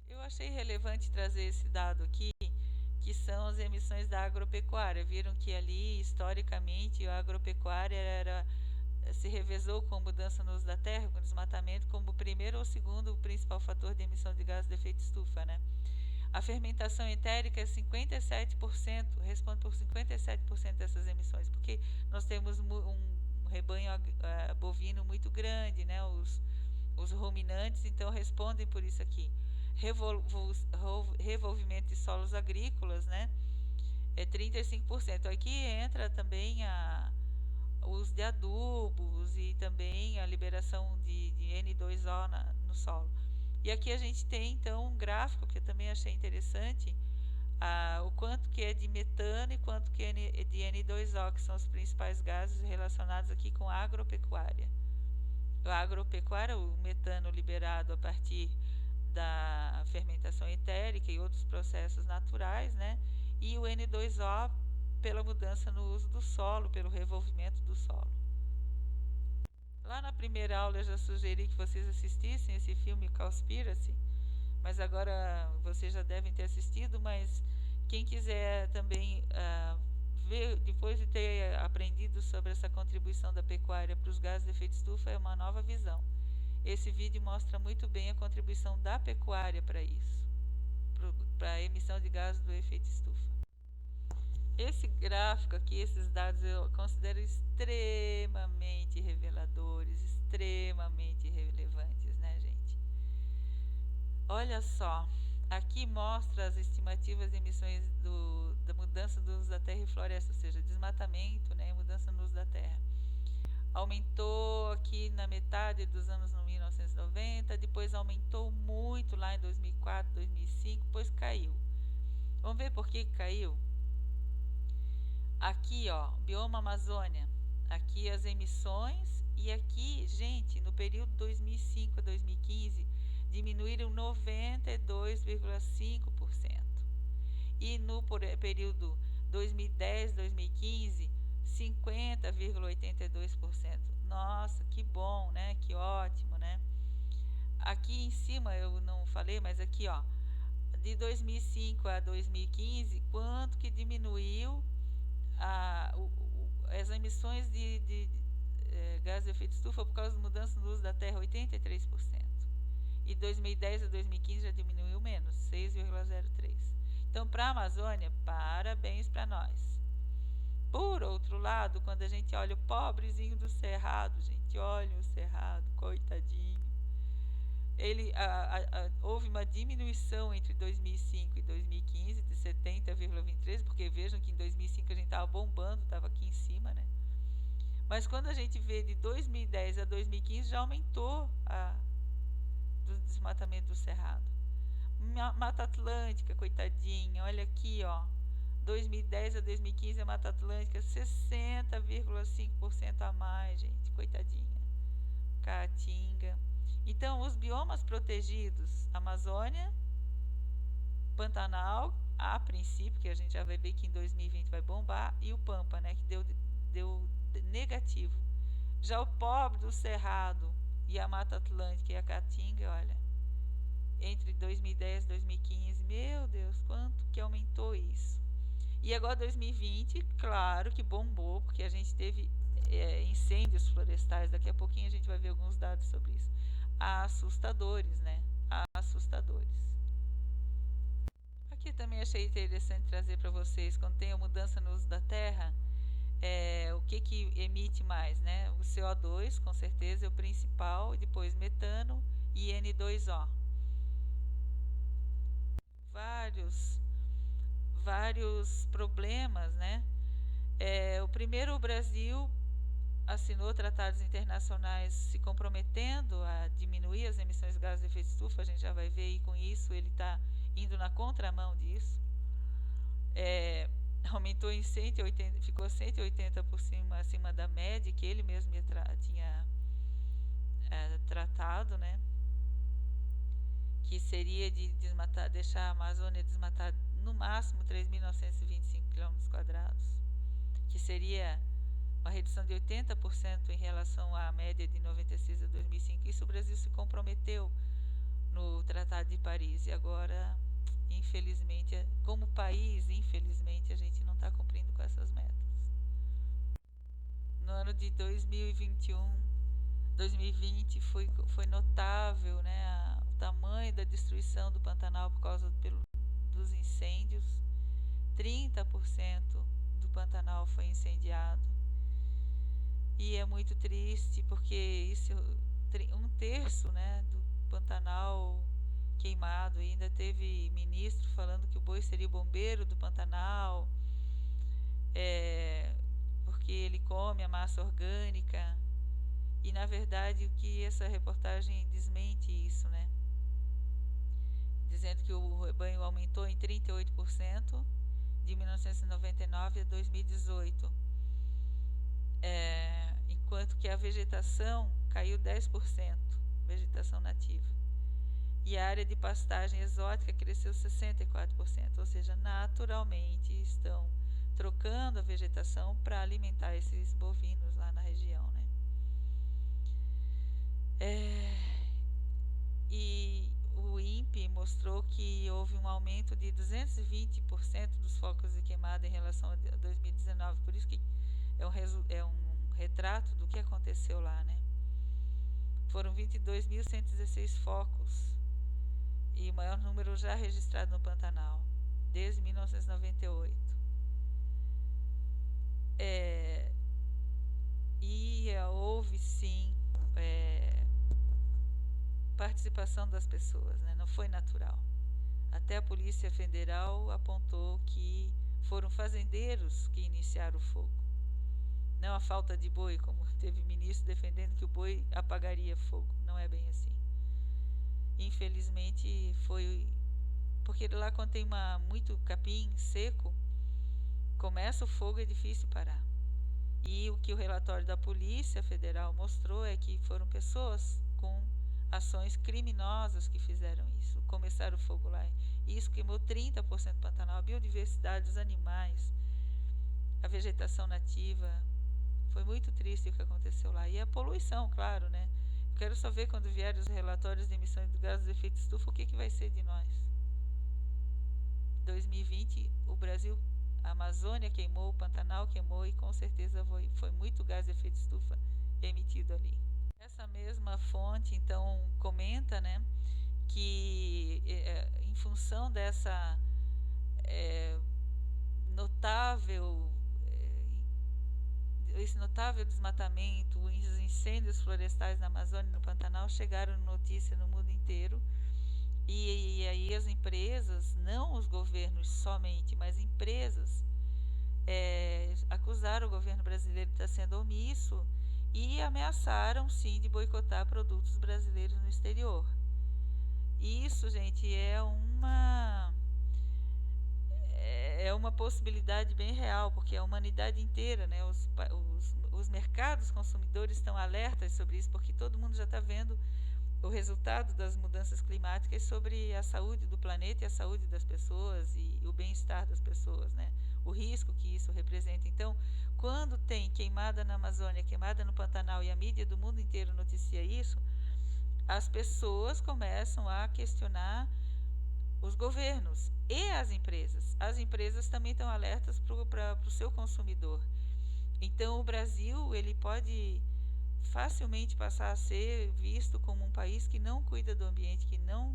Eu achei relevante trazer esse dado aqui, que são as emissões da agropecuária. Viram que ali, historicamente, a agropecuária se revezou com mudança no uso da terra, com desmatamento, como o primeiro ou segundo principal fator de emissão de gases de efeito estufa, né? A fermentação entérica é 57%, responde por 57% dessas emissões, porque nós temos um rebanho bovino muito grande, né? Os ruminantes, então, respondem por isso aqui. revolvimento de solos agrícolas, né? É 35%. Aqui entra também os de adubos e também a liberação de N2O no solo. E aqui a gente tem então um gráfico que eu também achei interessante, o quanto que é de metano e quanto que é de N2O, que são os principais gases relacionados aqui com a agropecuária. A agropecuária, o metano liberado a partir da fermentação etérica e outros processos naturais, né? E o N2O pela mudança no uso do solo, pelo revolvimento do solo. Lá na primeira aula eu já sugeri que vocês assistissem esse filme Cowspiracy, mas agora vocês já devem ter assistido, mas quem quiser também ver, depois de ter aprendido sobre essa contribuição da pecuária para os gases de efeito estufa, é uma nova visão. Esse vídeo mostra muito bem a contribuição da pecuária para isso, para a emissão de gases do efeito estufa. Esse gráfico aqui, esses dados eu considero extremamente reveladores, extremamente relevantes, né, gente? Olha só, aqui mostra as estimativas de emissões da mudança do uso da terra e floresta, ou seja, desmatamento, né, mudança no uso da terra. Aumentou aqui na metade dos anos 1990, depois aumentou muito lá em 2004, 2005, depois caiu. Vamos ver por que caiu? Aqui, ó, bioma Amazônia, aqui as emissões, e aqui, gente, no período 2005 a 2015, diminuíram 92,5%. E no período 2010-2015, 50,82%. Nossa, que bom, né? Que ótimo, né? Aqui em cima eu não falei, mas aqui, ó, de 2005 a 2015, quanto que diminuiu as emissões de gás de efeito estufa por causa da mudança no uso da terra? 83%. E 2010 a 2015 já diminuiu menos, 6,03%. Então, para a Amazônia, parabéns para nós. Por outro lado, quando a gente olha o pobrezinho do Cerrado, gente, olha o Cerrado, coitadinho. Houve uma diminuição entre 2005 e 2015 de 70,23%, porque vejam que em 2005 a gente estava bombando, estava aqui em cima, né? Mas quando a gente vê de 2010 a 2015, já aumentou do desmatamento do Cerrado. Mata Atlântica, coitadinha, olha aqui, ó. 2010 a 2015 a Mata Atlântica 60,5% a mais, gente, coitadinha. Caatinga. Então, os biomas protegidos, Amazônia, Pantanal, a princípio, que a gente já vai ver que em 2020 vai bombar, e o Pampa, né, que deu negativo. Já o pobre do Cerrado e a Mata Atlântica e a Caatinga, olha, entre 2010 e 2015, meu Deus, quanto que aumentou isso. E agora 2020, claro que bombou, porque a gente teve incêndios florestais, daqui a pouquinho a gente vai ver alguns dados sobre isso. Assustadores, né? Assustadores. Aqui também achei interessante trazer para vocês, quando tem a mudança no uso da terra, o que emite mais, né? O CO2, com certeza, é o principal, e depois metano e N2O. Vários problemas, né? O Brasil assinou tratados internacionais se comprometendo a diminuir as emissões de gases de efeito estufa, a gente já vai ver, e com isso ele está indo na contramão disso. Aumentou em 180, ficou 180% acima da média que ele mesmo tinha tratado, né? Que seria de deixar a Amazônia desmatada no máximo 3.925 km², que seria uma redução de 80% em relação à média de 96 a 2005. Isso o Brasil se comprometeu no Tratado de Paris, e agora, infelizmente, como país, infelizmente, a gente não está cumprindo com essas metas. No ano de 2020 foi notável, né, o tamanho da destruição do Pantanal por causa dos incêndios. 30% do Pantanal foi incendiado. E é muito triste, porque isso, 1/3, né, do Pantanal queimado. E ainda teve ministro falando que o boi seria o bombeiro do Pantanal, porque ele come a massa orgânica. E na verdade o que essa reportagem desmente isso, né? Dizendo que o rebanho aumentou em 38% de 1999 a 2018, enquanto que a vegetação caiu 10%, vegetação nativa. E a área de pastagem exótica cresceu 64%, ou seja, naturalmente estão trocando a vegetação para alimentar esses bovinos lá na região, né? E o INPE mostrou que houve um aumento de 220% dos focos de queimada em relação a 2019, por isso que é um retrato do que aconteceu lá, né? Foram 22.116 focos e o maior número já registrado no Pantanal, desde 1998. Houve sim participação das pessoas, né? Não foi natural. Até a Polícia Federal apontou que foram fazendeiros que iniciaram o fogo. Não a falta de boi, como teve ministro defendendo que o boi apagaria fogo. Não é bem assim. Infelizmente foi... Porque lá quando tem muito capim seco, começa o fogo, é difícil parar. E o que o relatório da Polícia Federal mostrou é que foram pessoas com ações criminosas que fizeram isso, começaram o fogo lá. E isso queimou 30% do Pantanal, a biodiversidade, os animais, a vegetação nativa. Foi muito triste o que aconteceu lá. E a poluição, claro, né? Eu quero só ver quando vierem os relatórios de emissões de gases de efeito estufa, o que vai ser de nós. 2020, o Brasil, a Amazônia queimou, o Pantanal queimou e com certeza foi muito gás de efeito estufa emitido ali. Essa mesma fonte, então, comenta, né, que em função dessa esse notável desmatamento, os incêndios florestais na Amazônia e no Pantanal chegaram notícia no mundo inteiro. E aí as empresas, não os governos somente, mas empresas, acusaram o governo brasileiro de estar sendo omisso e ameaçaram sim de boicotar produtos brasileiros no exterior. Isso, gente, é uma possibilidade bem real, porque a humanidade inteira, né, os mercados consumidores estão alertas sobre isso, porque todo mundo já está vendo o resultado das mudanças climáticas sobre a saúde do planeta e a saúde das pessoas e o bem-estar das pessoas, né? O risco que isso representa. Então, quando tem queimada na Amazônia, queimada no Pantanal e a mídia do mundo inteiro noticia isso, as pessoas começam a questionar os governos e as empresas. As empresas também estão alertas para o seu consumidor. Então, o Brasil, ele pode facilmente passar a ser visto como um país que não cuida do ambiente, que não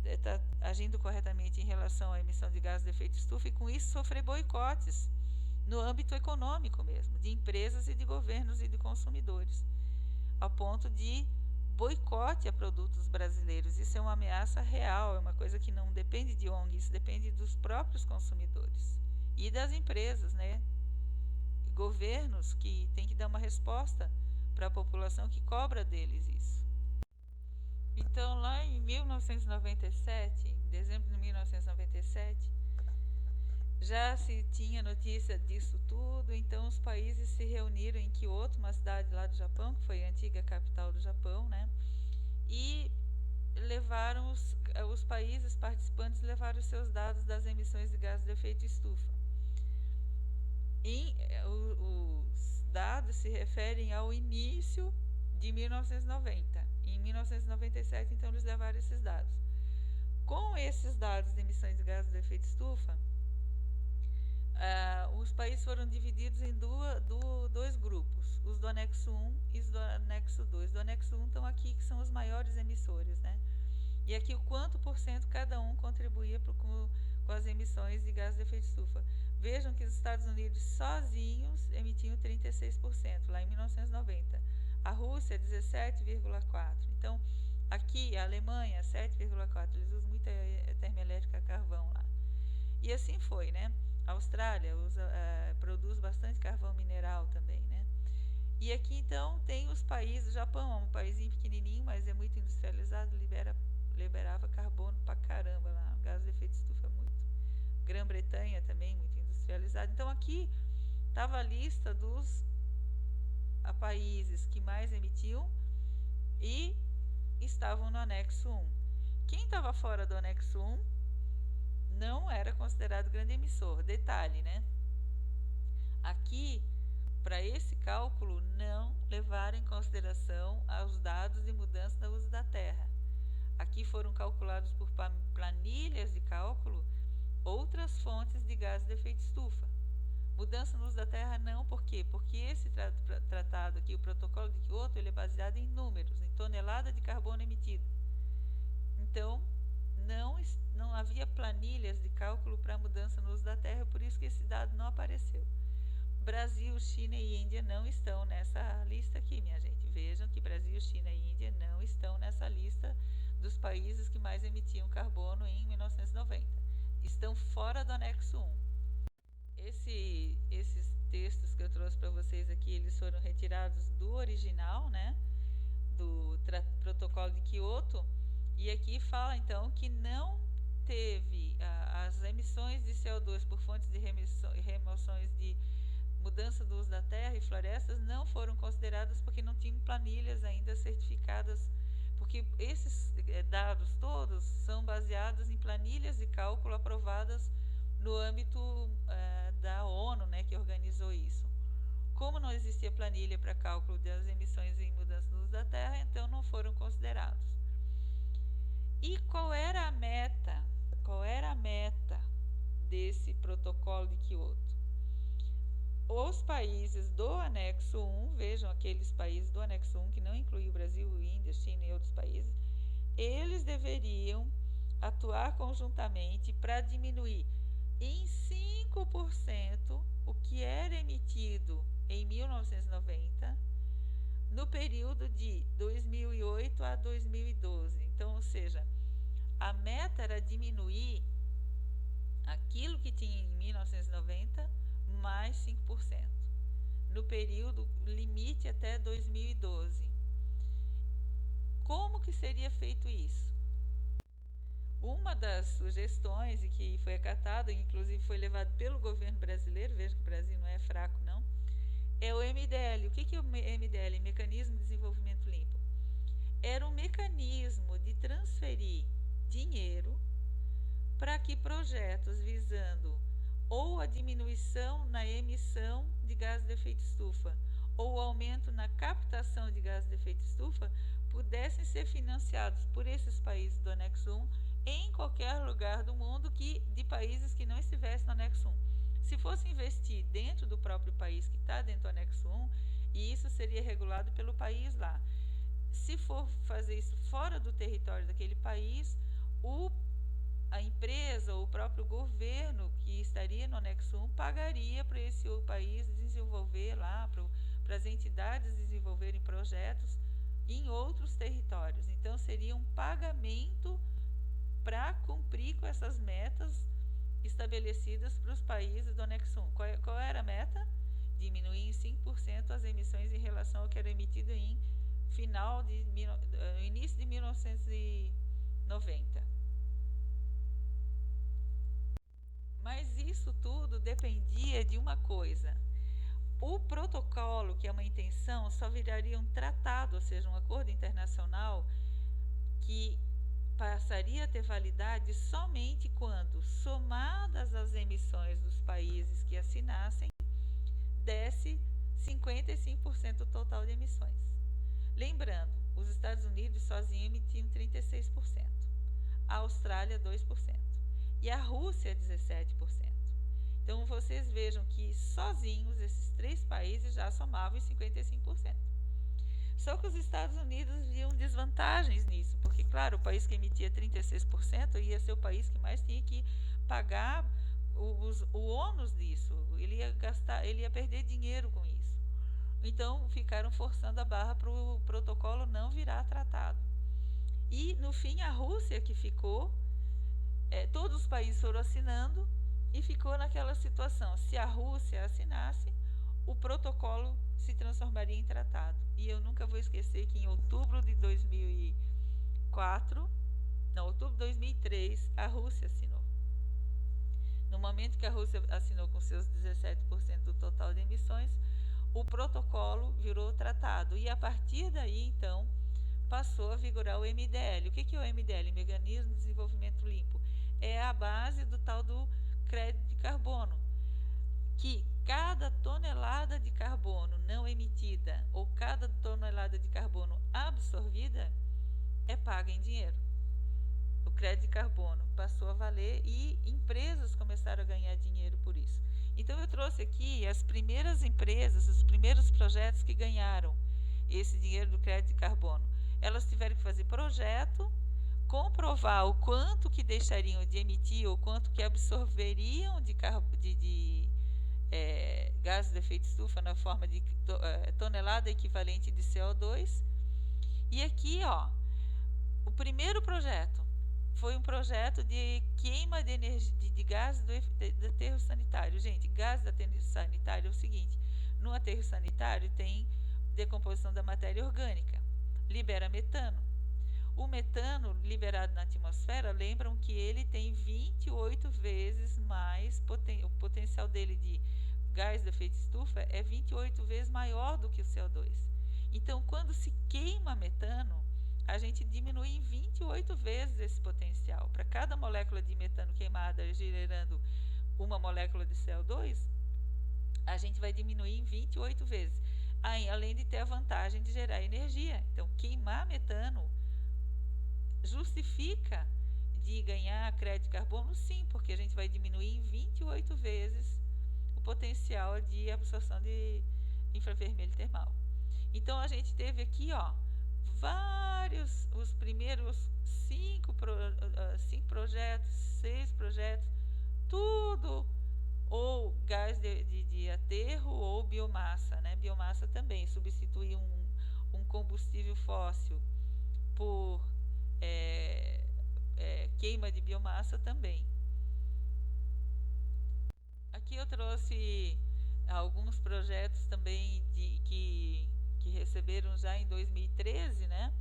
está agindo corretamente em relação à emissão de gases de efeito estufa e com isso sofrer boicotes no âmbito econômico mesmo, de empresas e de governos e de consumidores, ao ponto de boicote a produtos brasileiros. Isso é uma ameaça real, é uma coisa que não depende de ONG, isso depende dos próprios consumidores e das empresas, né? E governos que têm que dar uma resposta para a população que cobra deles isso. Então, lá em 1997, em dezembro de 1997, já se tinha notícia disso tudo, então os países se reuniram em Kyoto, uma cidade lá do Japão, que foi a antiga capital do Japão, né? E levaram os países participantes levaram os seus dados das emissões de gases de efeito estufa. Os dados se referem ao início de 1990. Em 1997, então, eles levaram esses dados. Com esses dados de emissões de gases de efeito estufa, os países foram divididos em dois grupos, os do anexo 1 e os do anexo 2. Do anexo 1 estão aqui, que são os maiores emissores, né? E aqui o quanto por cento cada um contribuía com as emissões de gases de efeito estufa. Vejam que os Estados Unidos sozinhos emitiam 36% lá em 1990. A Rússia 17,4%. Então, Aqui, a Alemanha, 7,4, eles usam muita termoelétrica a carvão lá. E assim foi, né? A Austrália produz bastante carvão mineral também, né? E aqui então tem os países, o Japão é um paísinho pequenininho, mas é muito industrializado, liberava carbono pra caramba lá, gás de efeito estufa muito. Grã-Bretanha também, muito industrializado. Então aqui estava a lista dos países que mais emitiam e estavam no anexo 1. Quem estava fora do anexo 1 não era considerado grande emissor. Detalhe, né? Aqui, para esse cálculo, não levaram em consideração os dados de mudança no uso da terra. Aqui foram calculados por planilhas de cálculo outras fontes de gases de efeito estufa. Mudança no uso da terra não, por quê? Porque esse tratado aqui, o protocolo de Kyoto, ele é baseado em números, em tonelada de carbono emitido. Então, não havia planilhas de cálculo para mudança no uso da terra, por isso que esse dado não apareceu. Brasil, China e Índia não estão nessa lista aqui, minha gente. Vejam que Brasil, China e Índia não estão nessa lista dos países que mais emitiam carbono em 1990. Estão fora do anexo 1. Esses textos que eu trouxe para vocês aqui, eles foram retirados do original, né? Do protocolo de Kyoto. E aqui fala então que não teve as emissões de CO2 por fontes de remoções de mudança do uso da terra e florestas não foram consideradas porque não tinham planilhas ainda certificadas, porque esses dados todos são baseados em planilhas de cálculo aprovadas no âmbito da ONU, né, que organizou isso. Como não existia planilha para cálculo das emissões em mudança do uso da terra, então não foram considerados. E qual era a meta? Qual era a meta desse protocolo de Kyoto? Os países do anexo 1, vejam aqueles países do anexo 1 que não inclui o Brasil, Índia, China e outros países, eles deveriam atuar conjuntamente para diminuir em 5% o que era emitido em 1990 no período de 2008 a 2012. Então, ou seja, a meta era diminuir aquilo que tinha em 1990 mais 5%, no período limite até 2012. Como que seria feito isso? Uma das sugestões, e que foi acatada, inclusive foi levado pelo governo brasileiro, veja que o Brasil não é fraco não, é o MDL. O que é o MDL? Mecanismo de Desenvolvimento Limpo. Era um mecanismo de transferir dinheiro para que projetos visando ou a diminuição na emissão de gases de efeito estufa ou o aumento na captação de gases de efeito estufa pudessem ser financiados por esses países do anexo 1 em qualquer lugar do mundo de países que não estivessem no anexo 1. Se fosse investir dentro do próprio país que está dentro do anexo 1, e isso seria regulado pelo país lá. Se for fazer isso fora do território daquele país, a empresa ou o próprio governo que estaria no anexo 1 pagaria para esse país desenvolver lá, para as entidades desenvolverem projetos em outros territórios. Então, seria um pagamento para cumprir com essas metas estabelecidas para os países do anexo 1. Qual era a meta? Diminuir em 5% as emissões em relação ao que era emitido em início de 1990. Mas isso tudo dependia de uma coisa. O protocolo, que é uma intenção, só viraria um tratado, ou seja, um acordo internacional que passaria a ter validade somente quando, somadas as emissões dos países que assinassem, desse 55% total de emissões. Lembrando, os Estados Unidos sozinhos emitiam 36%, a Austrália 2%. E a Rússia 17%. Então, vocês vejam que sozinhos esses três países já somavam 55%. Só que os Estados Unidos viam desvantagens nisso, porque, claro, o país que emitia 36% ia ser o país que mais tinha que pagar o ônus disso. Ele ia perder dinheiro com isso. Então, ficaram forçando a barra para o protocolo não virar tratado. E no fim a Rússia que ficou, todos os países foram assinando e ficou naquela situação. Se a Rússia assinasse, o protocolo se transformaria em tratado. E eu nunca vou esquecer que em outubro de 2004, não, outubro de 2003, a Rússia assinou. No momento que a Rússia assinou com seus 17% do total de emissões, o protocolo virou tratado. E a partir daí, então, passou a vigorar o MDL. O que é o MDL? Mecanismo de Desenvolvimento Limpo. É a base do tal do crédito de carbono, que cada tonelada de carbono não emitida ou cada tonelada de carbono absorvida é paga em dinheiro. O crédito de carbono passou a valer e empresas começaram a ganhar dinheiro por isso. Então eu trouxe aqui as primeiras empresas, os primeiros projetos que ganharam esse dinheiro do crédito de carbono. Elas tiveram que fazer projeto, comprovar o quanto que deixariam de emitir ou quanto que absorveriam de gases de efeito estufa na forma de tonelada equivalente de CO2. E aqui, ó, o primeiro projeto foi um projeto de queima de energia de gases do aterro sanitário. Gente, gás do aterro sanitário é o seguinte: no aterro sanitário tem decomposição da matéria orgânica, libera metano. O metano liberado na atmosfera, lembram que ele tem 28 vezes mais, o potencial dele de gás de efeito estufa é 28 vezes maior do que o CO2. Então, quando se queima metano, a gente diminui em 28 vezes esse potencial. Para cada molécula de metano queimada gerando uma molécula de CO2, a gente vai diminuir em 28 vezes. Aí, além de ter a vantagem de gerar energia. Então, queimar metano justifica de ganhar crédito de carbono? Sim, porque a gente vai diminuir em 28 vezes o potencial de absorção de infravermelho termal. Então, a gente teve aqui, ó, os primeiros 5 projetos, 6 projetos, tudo ou gás de aterro ou biomassa, né? Biomassa também, substituir um combustível fóssil por queima de biomassa também. Aqui eu trouxe alguns projetos também que receberam já em 2013, né?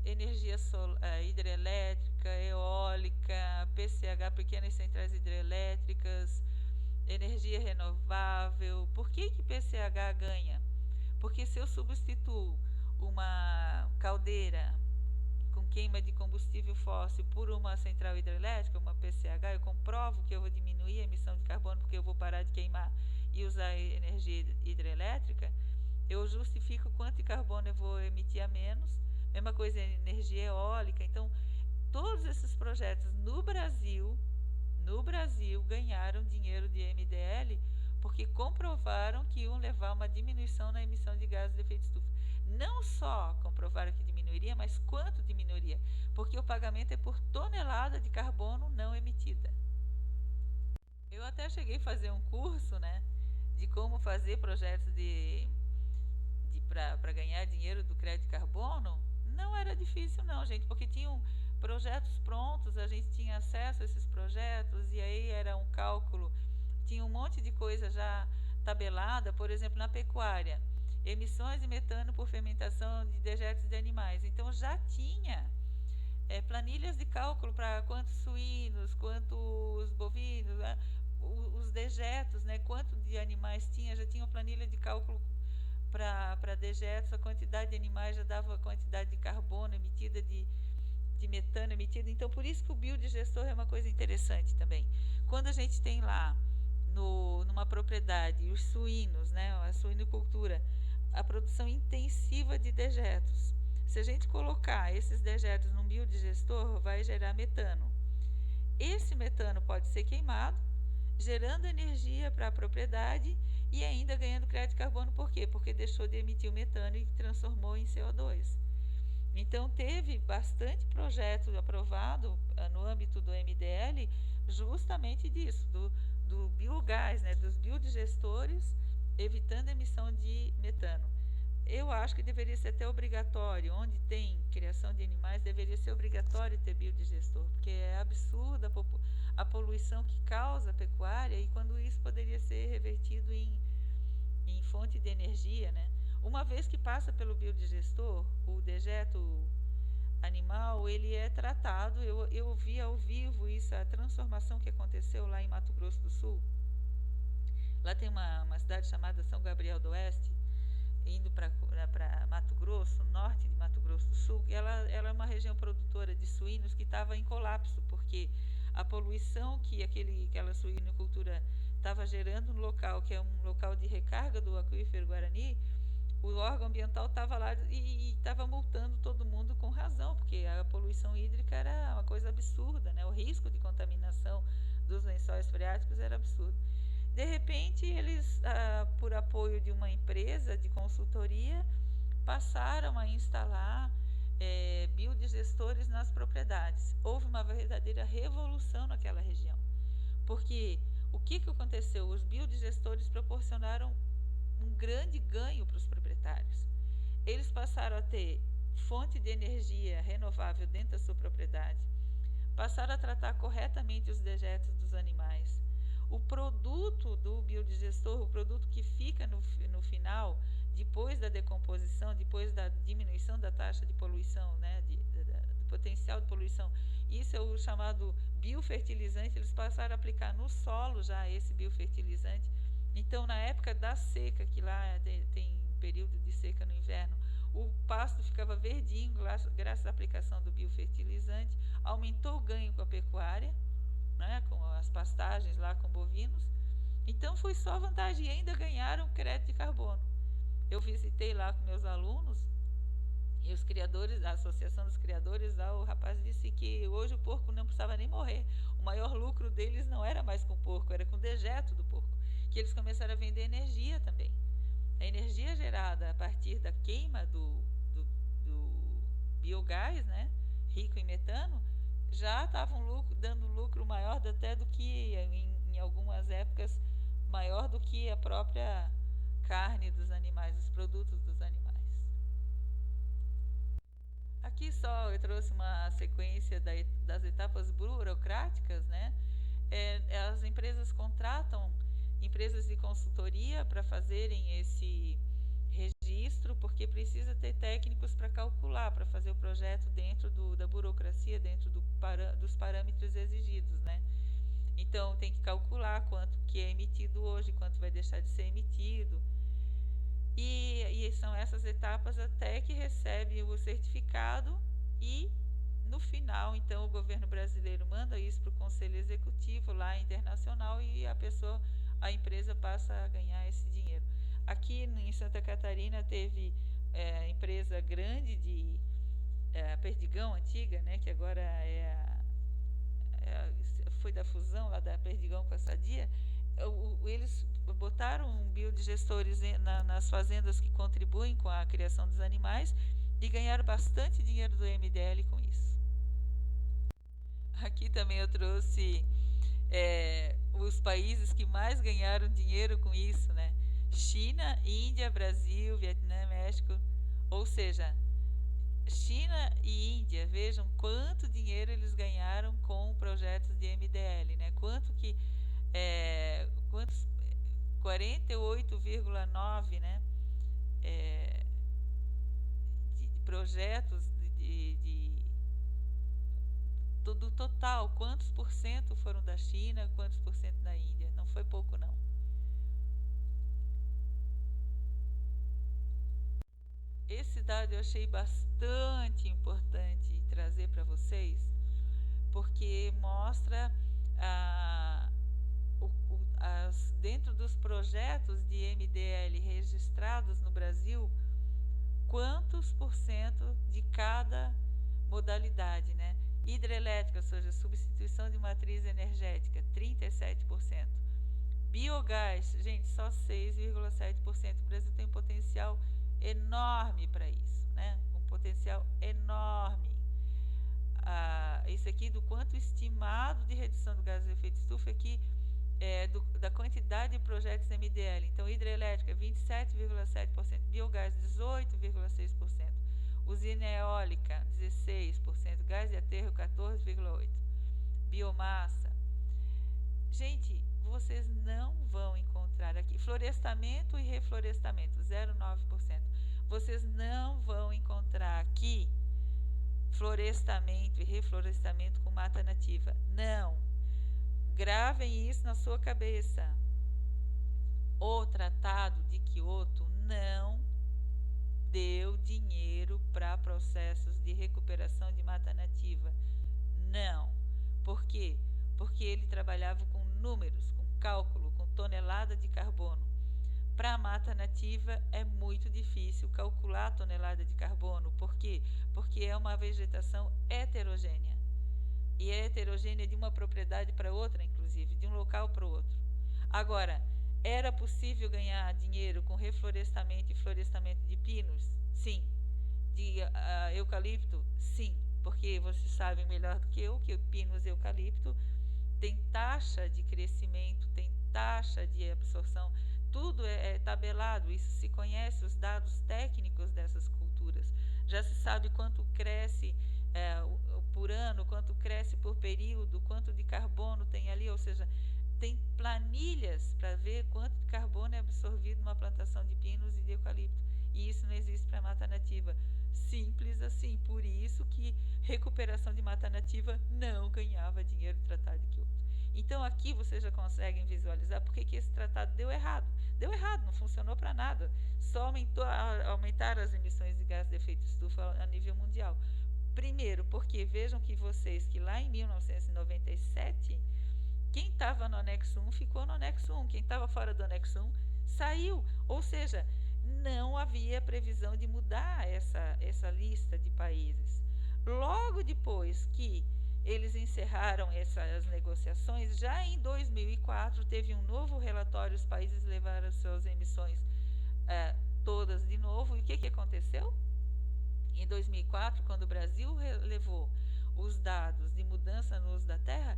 Energia hidrelétrica, eólica, PCH, pequenas centrais hidrelétricas, energia renovável. Por que PCH ganha? Porque se eu substituo uma caldeira com queima de combustível fóssil por uma central hidrelétrica, uma PCH, eu comprovo que eu vou diminuir a emissão de carbono porque eu vou parar de queimar e usar energia hidrelétrica, eu justifico quanto de carbono eu vou emitir a menos. Mesma coisa em energia eólica. Então, todos esses projetos no Brasil ganharam dinheiro de MDL porque comprovaram que iam levar uma diminuição na emissão de gases de efeito estufa. Não só comprovaram que diminuiria, mas quanto diminuiria, porque o pagamento é por tonelada de carbono não emitida. Eu até cheguei a fazer um curso, né, de como fazer projetos para ganhar dinheiro do crédito de carbono. Não era difícil não, gente, porque tinham projetos prontos, a gente tinha acesso a esses projetos e aí era um cálculo, tinha um monte de coisa já tabelada. Por exemplo, na pecuária, emissões de metano por fermentação de dejetos de animais. Então já tinha planilhas de cálculo para quantos suínos, quantos bovinos, né, os dejetos, né, quanto de animais tinha, já tinha uma planilha de cálculo para dejetos, a quantidade de animais já dava a quantidade de carbono emitida, de metano emitido. Então, por isso que o biodigestor é uma coisa interessante também. Quando a gente tem lá numa propriedade os suínos, né, a suinocultura, a produção intensiva de dejetos, se a gente colocar esses dejetos num biodigestor, vai gerar metano. Esse metano pode ser queimado, gerando energia para a propriedade e ainda ganhando crédito de carbono. Por quê? Porque deixou de emitir o metano e transformou em CO2. Então, teve bastante projeto aprovado no âmbito do MDL justamente disso, do biogás, né, dos biodigestores, evitando a emissão de metano. eu acho que deveria ser até obrigatório, onde tem criação de animais, deveria ser obrigatório ter biodigestor, porque é absurda a poluição que causa a pecuária e quando isso poderia ser revertido em fonte de energia, né? Uma vez que passa pelo biodigestor, o dejeto animal, ele é tratado, eu vi ao vivo isso, a transformação que aconteceu lá em Mato Grosso do Sul. Lá tem uma cidade chamada São Gabriel do Oeste, indo para Mato Grosso, norte de Mato Grosso do Sul, e ela é uma região produtora de suínos que estava em colapso, porque a poluição que aquela suinocultura estava gerando no local, que é um local de recarga do aquífero Guarani, o órgão ambiental estava lá e estava multando todo mundo com razão, porque a poluição hídrica era uma coisa absurda, né? O risco de contaminação dos lençóis freáticos era absurdo. De repente, eles, por apoio de uma empresa de consultoria, passaram a instalar biodigestores nas propriedades. Houve uma verdadeira revolução naquela região. Porque o que aconteceu? Os biodigestores proporcionaram um grande ganho para os proprietários. Eles passaram a ter fonte de energia renovável dentro da sua propriedade, passaram a tratar corretamente os dejetos dos animais. O produto do biodigestor, o produto que fica no final, depois da decomposição, depois da diminuição da taxa de poluição, né, do potencial de poluição, isso é o chamado biofertilizante. Eles passaram a aplicar no solo já esse biofertilizante. Então, na época da seca, que lá tem período de seca no inverno, o pasto ficava verdinho graças à aplicação do biofertilizante, aumentou o ganho com a pecuária, né, com as pastagens lá com bovinos. Então foi só vantagem e ainda ganharam crédito de carbono. Eu visitei lá com meus alunos e os criadores, a associação dos criadores lá, o rapaz disse que hoje o porco não precisava nem morrer. O maior lucro deles não era mais com o porco, era com o dejeto do porco. Que eles começaram a vender energia também. A energia gerada a partir da queima do biogás, né, rico em metano, já estavam dando lucro maior até do que, em algumas épocas, maior do que a própria carne dos animais, os produtos dos animais. Aqui só eu trouxe uma sequência das etapas burocráticas, né? As empresas contratam empresas de consultoria para fazerem esse registro, porque precisa ter técnicos para calcular, para fazer o projeto dentro da burocracia, dentro dos parâmetros exigidos, né? Então tem que calcular quanto que é emitido hoje, quanto vai deixar de ser emitido. E são essas etapas até que recebe o certificado e no final, então, o governo brasileiro manda isso para o Conselho Executivo lá internacional e a empresa passa a ganhar esse dinheiro. Aqui em Santa Catarina teve empresa grande de Perdigão antiga, né, que agora foi da fusão lá da Perdigão com a Sadia. Eles botaram biodigestores nas fazendas que contribuem com a criação dos animais e ganharam bastante dinheiro do MDL com isso. Aqui também eu trouxe os países que mais ganharam dinheiro com isso, né? China, Índia, Brasil, Vietnã, México. Ou seja, China e Índia, vejam quanto dinheiro eles ganharam com projetos de MDL, né? Quantos 48,9, né? De projetos do total, quantos por cento foram da China, quantos por cento da Índia? Não foi pouco, não. Esse dado eu achei bastante importante trazer para vocês, porque mostra dentro dos projetos de MDL registrados no Brasil, quantos por cento de cada modalidade, né? Hidrelétrica, ou seja, substituição de matriz energética, 37%. Biogás, gente, só 6,7%. O Brasil tem um potencial enorme para isso, né? Um potencial enorme. Isso aqui do quanto estimado de redução do gás de efeito estufa aqui da quantidade de projetos MDL. Então, hidrelétrica 27,7%, biogás 18,6%, usina eólica 16%, gás de aterro 14,8%, biomassa. Gente, vocês não vão encontrar aqui florestamento e reflorestamento 0,9%. Vocês não vão encontrar aqui florestamento e reflorestamento com mata nativa. Não. Gravem isso na sua cabeça. O Tratado de Quioto não deu dinheiro para processos de recuperação de mata nativa. Não. Por quê? Porque ele trabalhava com números, com cálculo, com tonelada de carbono. Para a mata nativa é muito difícil calcular a tonelada de carbono. Por quê? Porque é uma vegetação heterogênea. E é heterogênea de uma propriedade para outra, inclusive, de um local para o outro. Agora, era possível ganhar dinheiro com reflorestamento e florestamento de pinos? Sim. De eucalipto? Sim. Porque vocês sabem melhor do que eu que pinos e eucalipto tem taxa de crescimento, tem taxa de absorção, tudo é tabelado, isso se conhece, os dados técnicos dessas culturas. Já se sabe quanto cresce por ano, quanto cresce por período, quanto de carbono tem ali, ou seja, tem planilhas para ver quanto de carbono é absorvido numa plantação de pinos e de eucalipto. E isso não existe para mata nativa. Simples assim, por isso que recuperação de mata nativa não ganhava dinheiro do Tratado de Quioto. Então aqui vocês já conseguem visualizar por que esse tratado deu errado. Deu errado, não funcionou para nada. Só aumentaram as emissões de gás de efeito estufa a nível mundial. Primeiro, porque vejam que vocês que lá em 1997, quem estava no anexo 1 ficou no anexo 1, quem estava fora do anexo 1 saiu. Ou seja, não havia previsão de mudar essa lista de países. Logo depois que eles encerraram essas negociações, já em 2004 teve um novo relatório, os países levaram suas emissões todas de novo, e o que aconteceu? Em 2004, quando o Brasil levou os dados de mudança no uso da terra,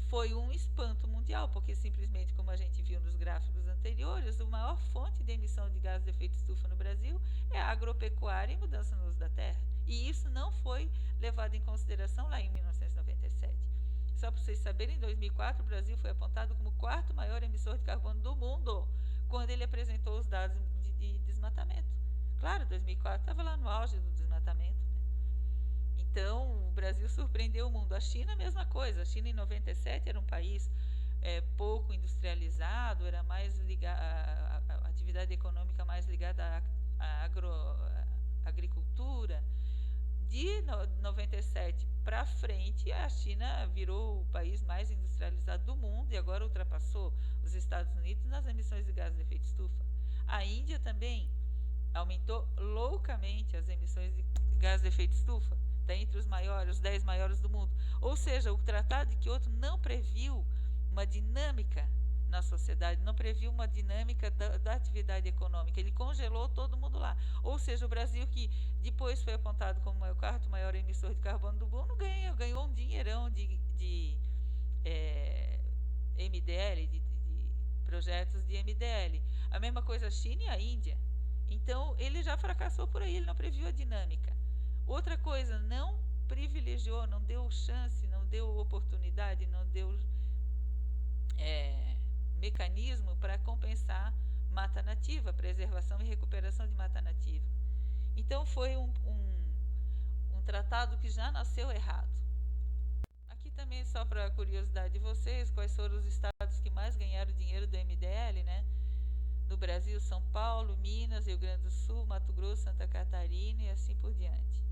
foi um espanto mundial, porque simplesmente, como a gente viu nos gráficos anteriores, a maior fonte de emissão de gás de efeito estufa no Brasil é a agropecuária e mudança no uso da terra. E isso não foi levado em consideração lá em 1997. Só para vocês saberem, em 2004 o Brasil foi apontado como o quarto maior emissor de carbono do mundo, quando ele apresentou os dados de desmatamento. Claro, 2004 estava lá no auge do desmatamento. Então, o Brasil surpreendeu o mundo. A China, a mesma coisa. A China, em 97, era um país pouco industrializado, era mais ligado, a atividade econômica mais ligada à agricultura. De 97 para frente, a China virou o país mais industrializado do mundo e agora ultrapassou os Estados Unidos nas emissões de gás de efeito estufa. A Índia também aumentou loucamente as emissões de gás de efeito estufa. Está entre os 10 maiores do mundo. Ou seja, o Tratado de Quioto não previu uma dinâmica na sociedade, não previu uma dinâmica da atividade econômica. Ele congelou todo mundo lá. Ou seja, o Brasil, que depois foi apontado como o quarto maior emissor de carbono do mundo, ganhou um dinheirão de MDL, de projetos de MDL. A mesma coisa a China e a Índia. Então, ele já fracassou por aí, ele não previu a dinâmica. Outra coisa, não privilegiou, não deu chance, não deu oportunidade, não deu mecanismo para compensar mata nativa, preservação e recuperação de mata nativa. Então, foi um tratado que já nasceu errado. Aqui também, só para curiosidade de vocês, quais foram os estados que mais ganharam dinheiro do MDL, né? No Brasil, São Paulo, Minas, Rio Grande do Sul, Mato Grosso, Santa Catarina e assim por diante.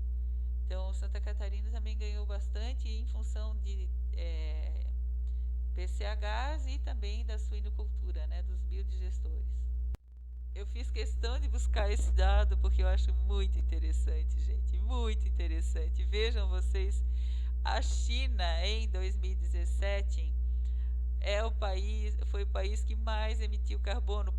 Então, Santa Catarina também ganhou bastante em função de PCHs e também da suinocultura, né, dos biodigestores. Eu fiz questão de buscar esse dado porque eu acho muito interessante, gente, muito interessante. Vejam vocês, a China em 2017 foi o país que mais emitiu carbono,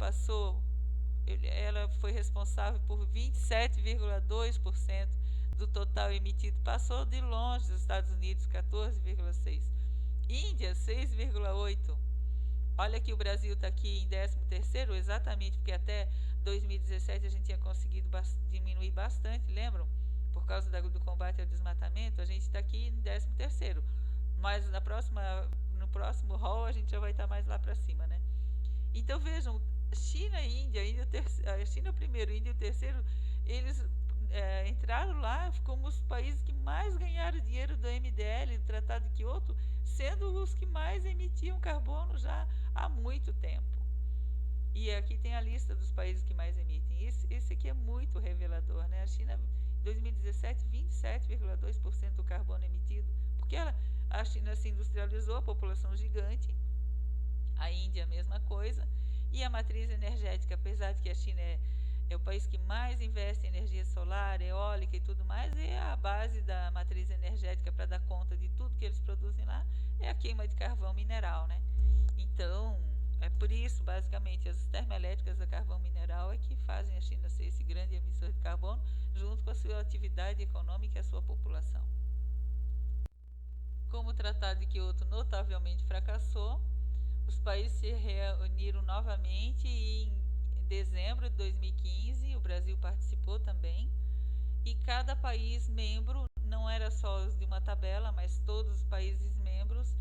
ela foi responsável por 27,2% do total emitido, passou de longe os Estados Unidos, 14,6%, Índia, 6,8%, Olha que o Brasil está aqui em 13º, exatamente porque até 2017 a gente tinha conseguido diminuir bastante, lembram? Por causa do combate ao desmatamento, a gente está aqui em 13º. Mas no próximo rol a gente já vai estar mais lá para cima, né? Então vejam, China e Índia, a China primeiro, Índia o terceiro, eles entraram lá como os países que mais ganharam dinheiro do MDL, do Tratado de Kyoto, sendo os que mais emitiam carbono já há muito tempo. E aqui tem a lista dos países que mais emitem. Esse aqui é muito revelador, né? A China, em 2017, 27,2% do carbono emitido, porque a China se industrializou, a população gigante, a Índia a mesma coisa, e a matriz energética, apesar de que a China é o país que mais investe em energia solar, eólica e tudo mais, e a base da matriz energética para dar conta de tudo que eles produzem lá é a queima de carvão mineral, né? Então, é por isso, basicamente, as termoelétricas a carvão mineral é que fazem a China ser esse grande emissor de carbono, junto com a sua atividade econômica e a sua população. Como o Tratado de Kyoto notavelmente fracassou, os países se reuniram novamente e em dezembro de 2015 o Brasil participou também, e cada país membro, não era só os de uma tabela, mas todos os países membros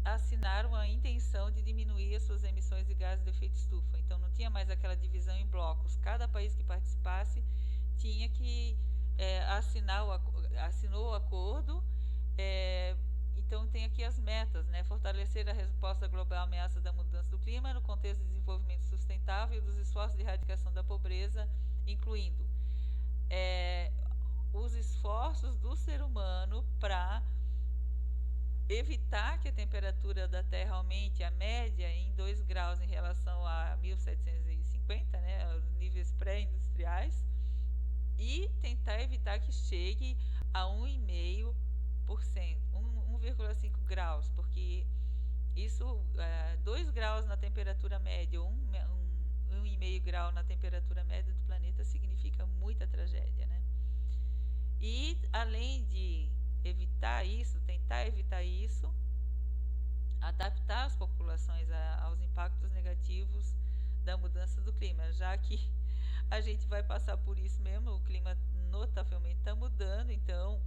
assinaram a intenção de diminuir as suas emissões de gases de efeito estufa. Então não tinha mais aquela divisão em blocos. Cada país que participasse tinha que assinou o acordo. Então tem aqui as metas, né? Fortalecer a resposta global à ameaça da mudança do clima no contexto de desenvolvimento sustentável e dos esforços de erradicação da pobreza, incluindo os esforços do ser humano para evitar que a temperatura da Terra aumente a média em 2 graus em relação a 1750, né, os níveis pré-industriais, e tentar evitar que chegue a 1,5%, 1,5 graus, porque isso, 2 graus na temperatura média, 1,5 grau na temperatura média do planeta significa muita tragédia, né? E além de tentar evitar isso, adaptar as populações aos impactos negativos da mudança do clima, já que a gente vai passar por isso mesmo, o clima notavelmente está mudando, então,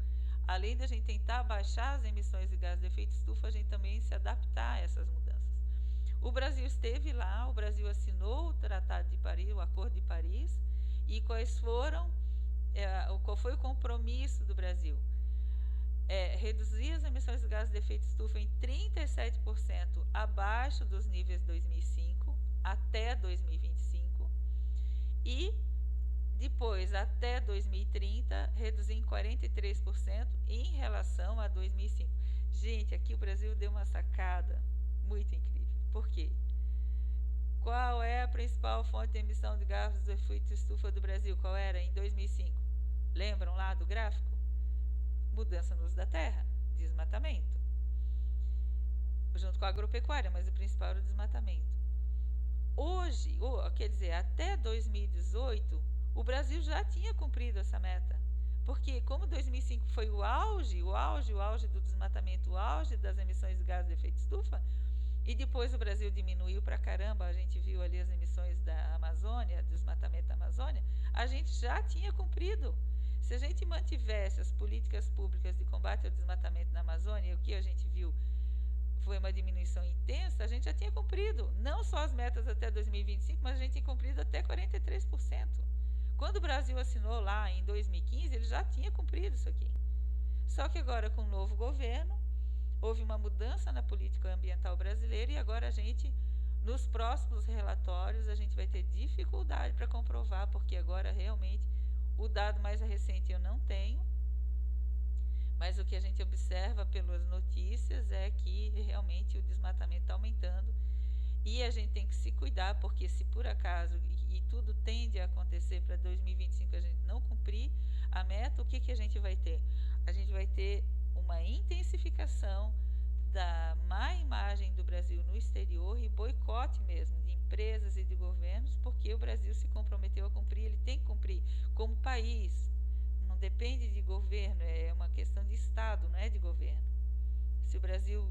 além de a gente tentar baixar as emissões de gases de efeito estufa, a gente também se adaptar a essas mudanças. O Brasil esteve lá, o Brasil assinou o Tratado de Paris, o Acordo de Paris, e qual foi o compromisso do Brasil? Reduzir as emissões de gases de efeito estufa em 37% abaixo dos níveis de 2005 até 2025 e depois, até 2030, reduzir em 43% em relação a 2005. Gente, aqui o Brasil deu uma sacada muito incrível. Por quê? Qual é a principal fonte de emissão de gases de efeito estufa do Brasil? Qual era em 2005? Lembram lá do gráfico? Mudança no uso da terra, desmatamento, junto com a agropecuária, mas o principal era o desmatamento. Hoje, quer dizer, até 2018, o Brasil já tinha cumprido essa meta, porque como 2005 foi o auge do desmatamento, o auge das emissões de gases de efeito estufa, e depois o Brasil diminuiu pra caramba, a gente viu ali as emissões da Amazônia, desmatamento da Amazônia, a gente já tinha cumprido. Se a gente mantivesse as políticas públicas de combate ao desmatamento na Amazônia, o que a gente viu foi uma diminuição intensa, a gente já tinha cumprido, não só as metas até 2025, mas a gente tinha cumprido até 43%. Quando o Brasil assinou lá em 2015, ele já tinha cumprido isso aqui. Só que agora, com o novo governo, houve uma mudança na política ambiental brasileira e agora a gente, nos próximos relatórios, a gente vai ter dificuldade para comprovar, porque agora realmente o dado mais recente eu não tenho, mas o que a gente observa pelas notícias é que realmente o desmatamento está aumentando e a gente tem que se cuidar, porque se por acaso, e tudo tende a acontecer para 2025 a gente não cumprir a meta, o que a gente vai ter? A gente vai ter uma intensificação da má imagem do Brasil no exterior e boicote mesmo de empresas e de governos, porque o Brasil se comprometeu a cumprir, ele tem que cumprir como país, não depende de governo, é uma questão de Estado, não é de governo. Se o Brasil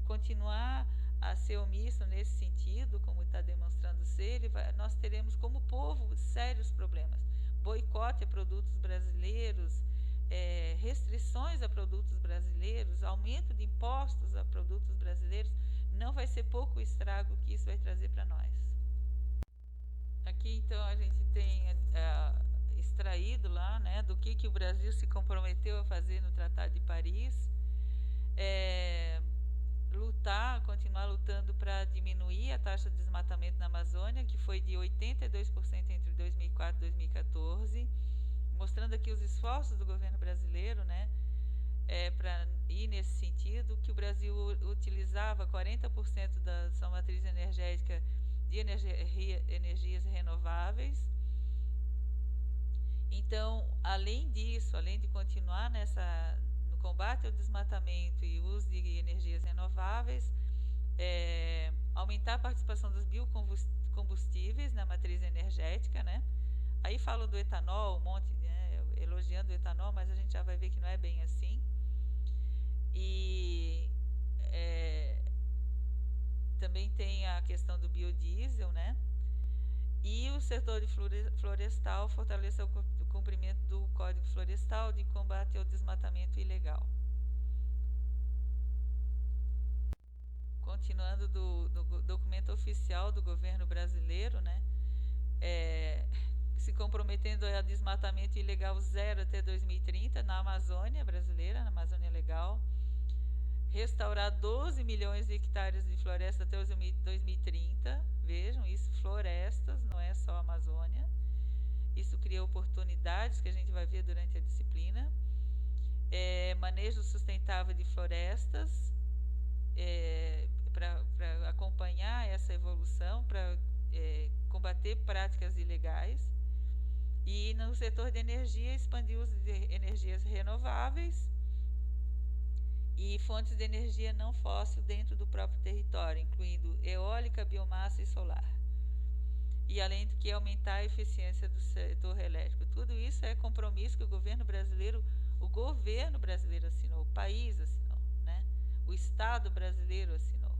continuar a ser omisso nesse sentido, como está demonstrando ser, nós teremos como povo sérios problemas. Boicote a produtos brasileiros, restrições a produtos brasileiros, aumento de impostos a produtos brasileiros, não vai ser pouco o estrago que isso vai trazer para nós. Aqui então a gente tem extraído lá, né, do que o Brasil se comprometeu a fazer no Tratado de Paris, continuar lutando para diminuir a taxa de desmatamento na Amazônia, que foi de 82% entre 2004 e 2014, mostrando aqui os esforços do governo brasileiro, né, para ir nesse sentido, que o Brasil utilizava 40% da sua matriz energética de energias renováveis. Então, além disso, além de continuar no combate ao desmatamento e uso de energias renováveis, aumentar a participação dos biocombustíveis na matriz energética, né? Aí falam do etanol, um monte, né, elogiando o etanol, mas a gente já vai ver que não é bem assim. E também tem a questão do biodiesel, né? E o setor de florestal fortaleceu o cumprimento do Código Florestal de combate ao desmatamento ilegal. Continuando do documento oficial do governo brasileiro, né? Se comprometendo a desmatamento ilegal zero até 2030 na Amazônia brasileira, na Amazônia Legal. Restaurar 12 milhões de hectares de floresta até 2030. Vejam, isso, florestas, não é só Amazônia. Isso cria oportunidades que a gente vai ver durante a disciplina. Manejo sustentável de florestas, para acompanhar essa evolução, para combater práticas ilegais. E no setor de energia, expandir o uso de energias renováveis e fontes de energia não fóssil dentro do próprio território, incluindo eólica, biomassa e solar. E além do que aumentar a eficiência do setor elétrico. Tudo isso é compromisso que o governo brasileiro assinou, o país assinou, né? O Estado brasileiro assinou.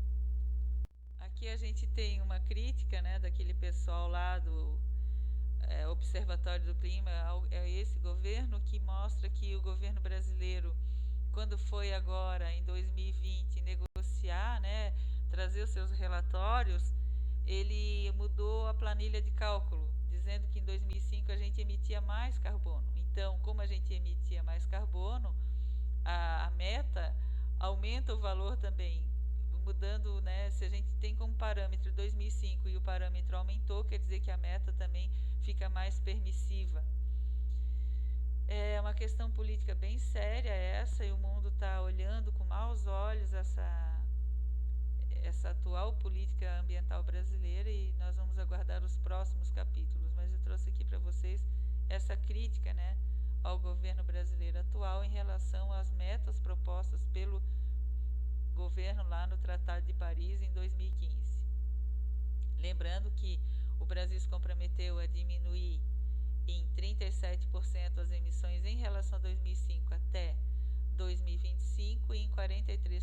Aqui a gente tem uma crítica, né, daquele pessoal lá do Observatório do Clima, esse governo, que mostra que o governo brasileiro, quando foi agora em 2020 negociar, né, trazer os seus relatórios, ele mudou a planilha de cálculo, dizendo que em 2005 a gente emitia mais carbono. Então, como a gente emitia mais carbono, a meta aumenta o valor também, mudando, né, se a gente tem como parâmetro 2005 e o parâmetro aumentou, quer dizer que a meta também fica mais permissiva. É uma questão política bem séria essa, e o mundo está olhando com maus olhos essa atual política ambiental brasileira, e nós vamos aguardar os próximos capítulos. Mas eu trouxe aqui para vocês essa crítica, né, ao governo brasileiro atual em relação às metas propostas pelo governo lá no Tratado de Paris em 2015. Lembrando que o Brasil se comprometeu a diminuir em 37% as emissões em relação a 2005 até 2025 e em 43%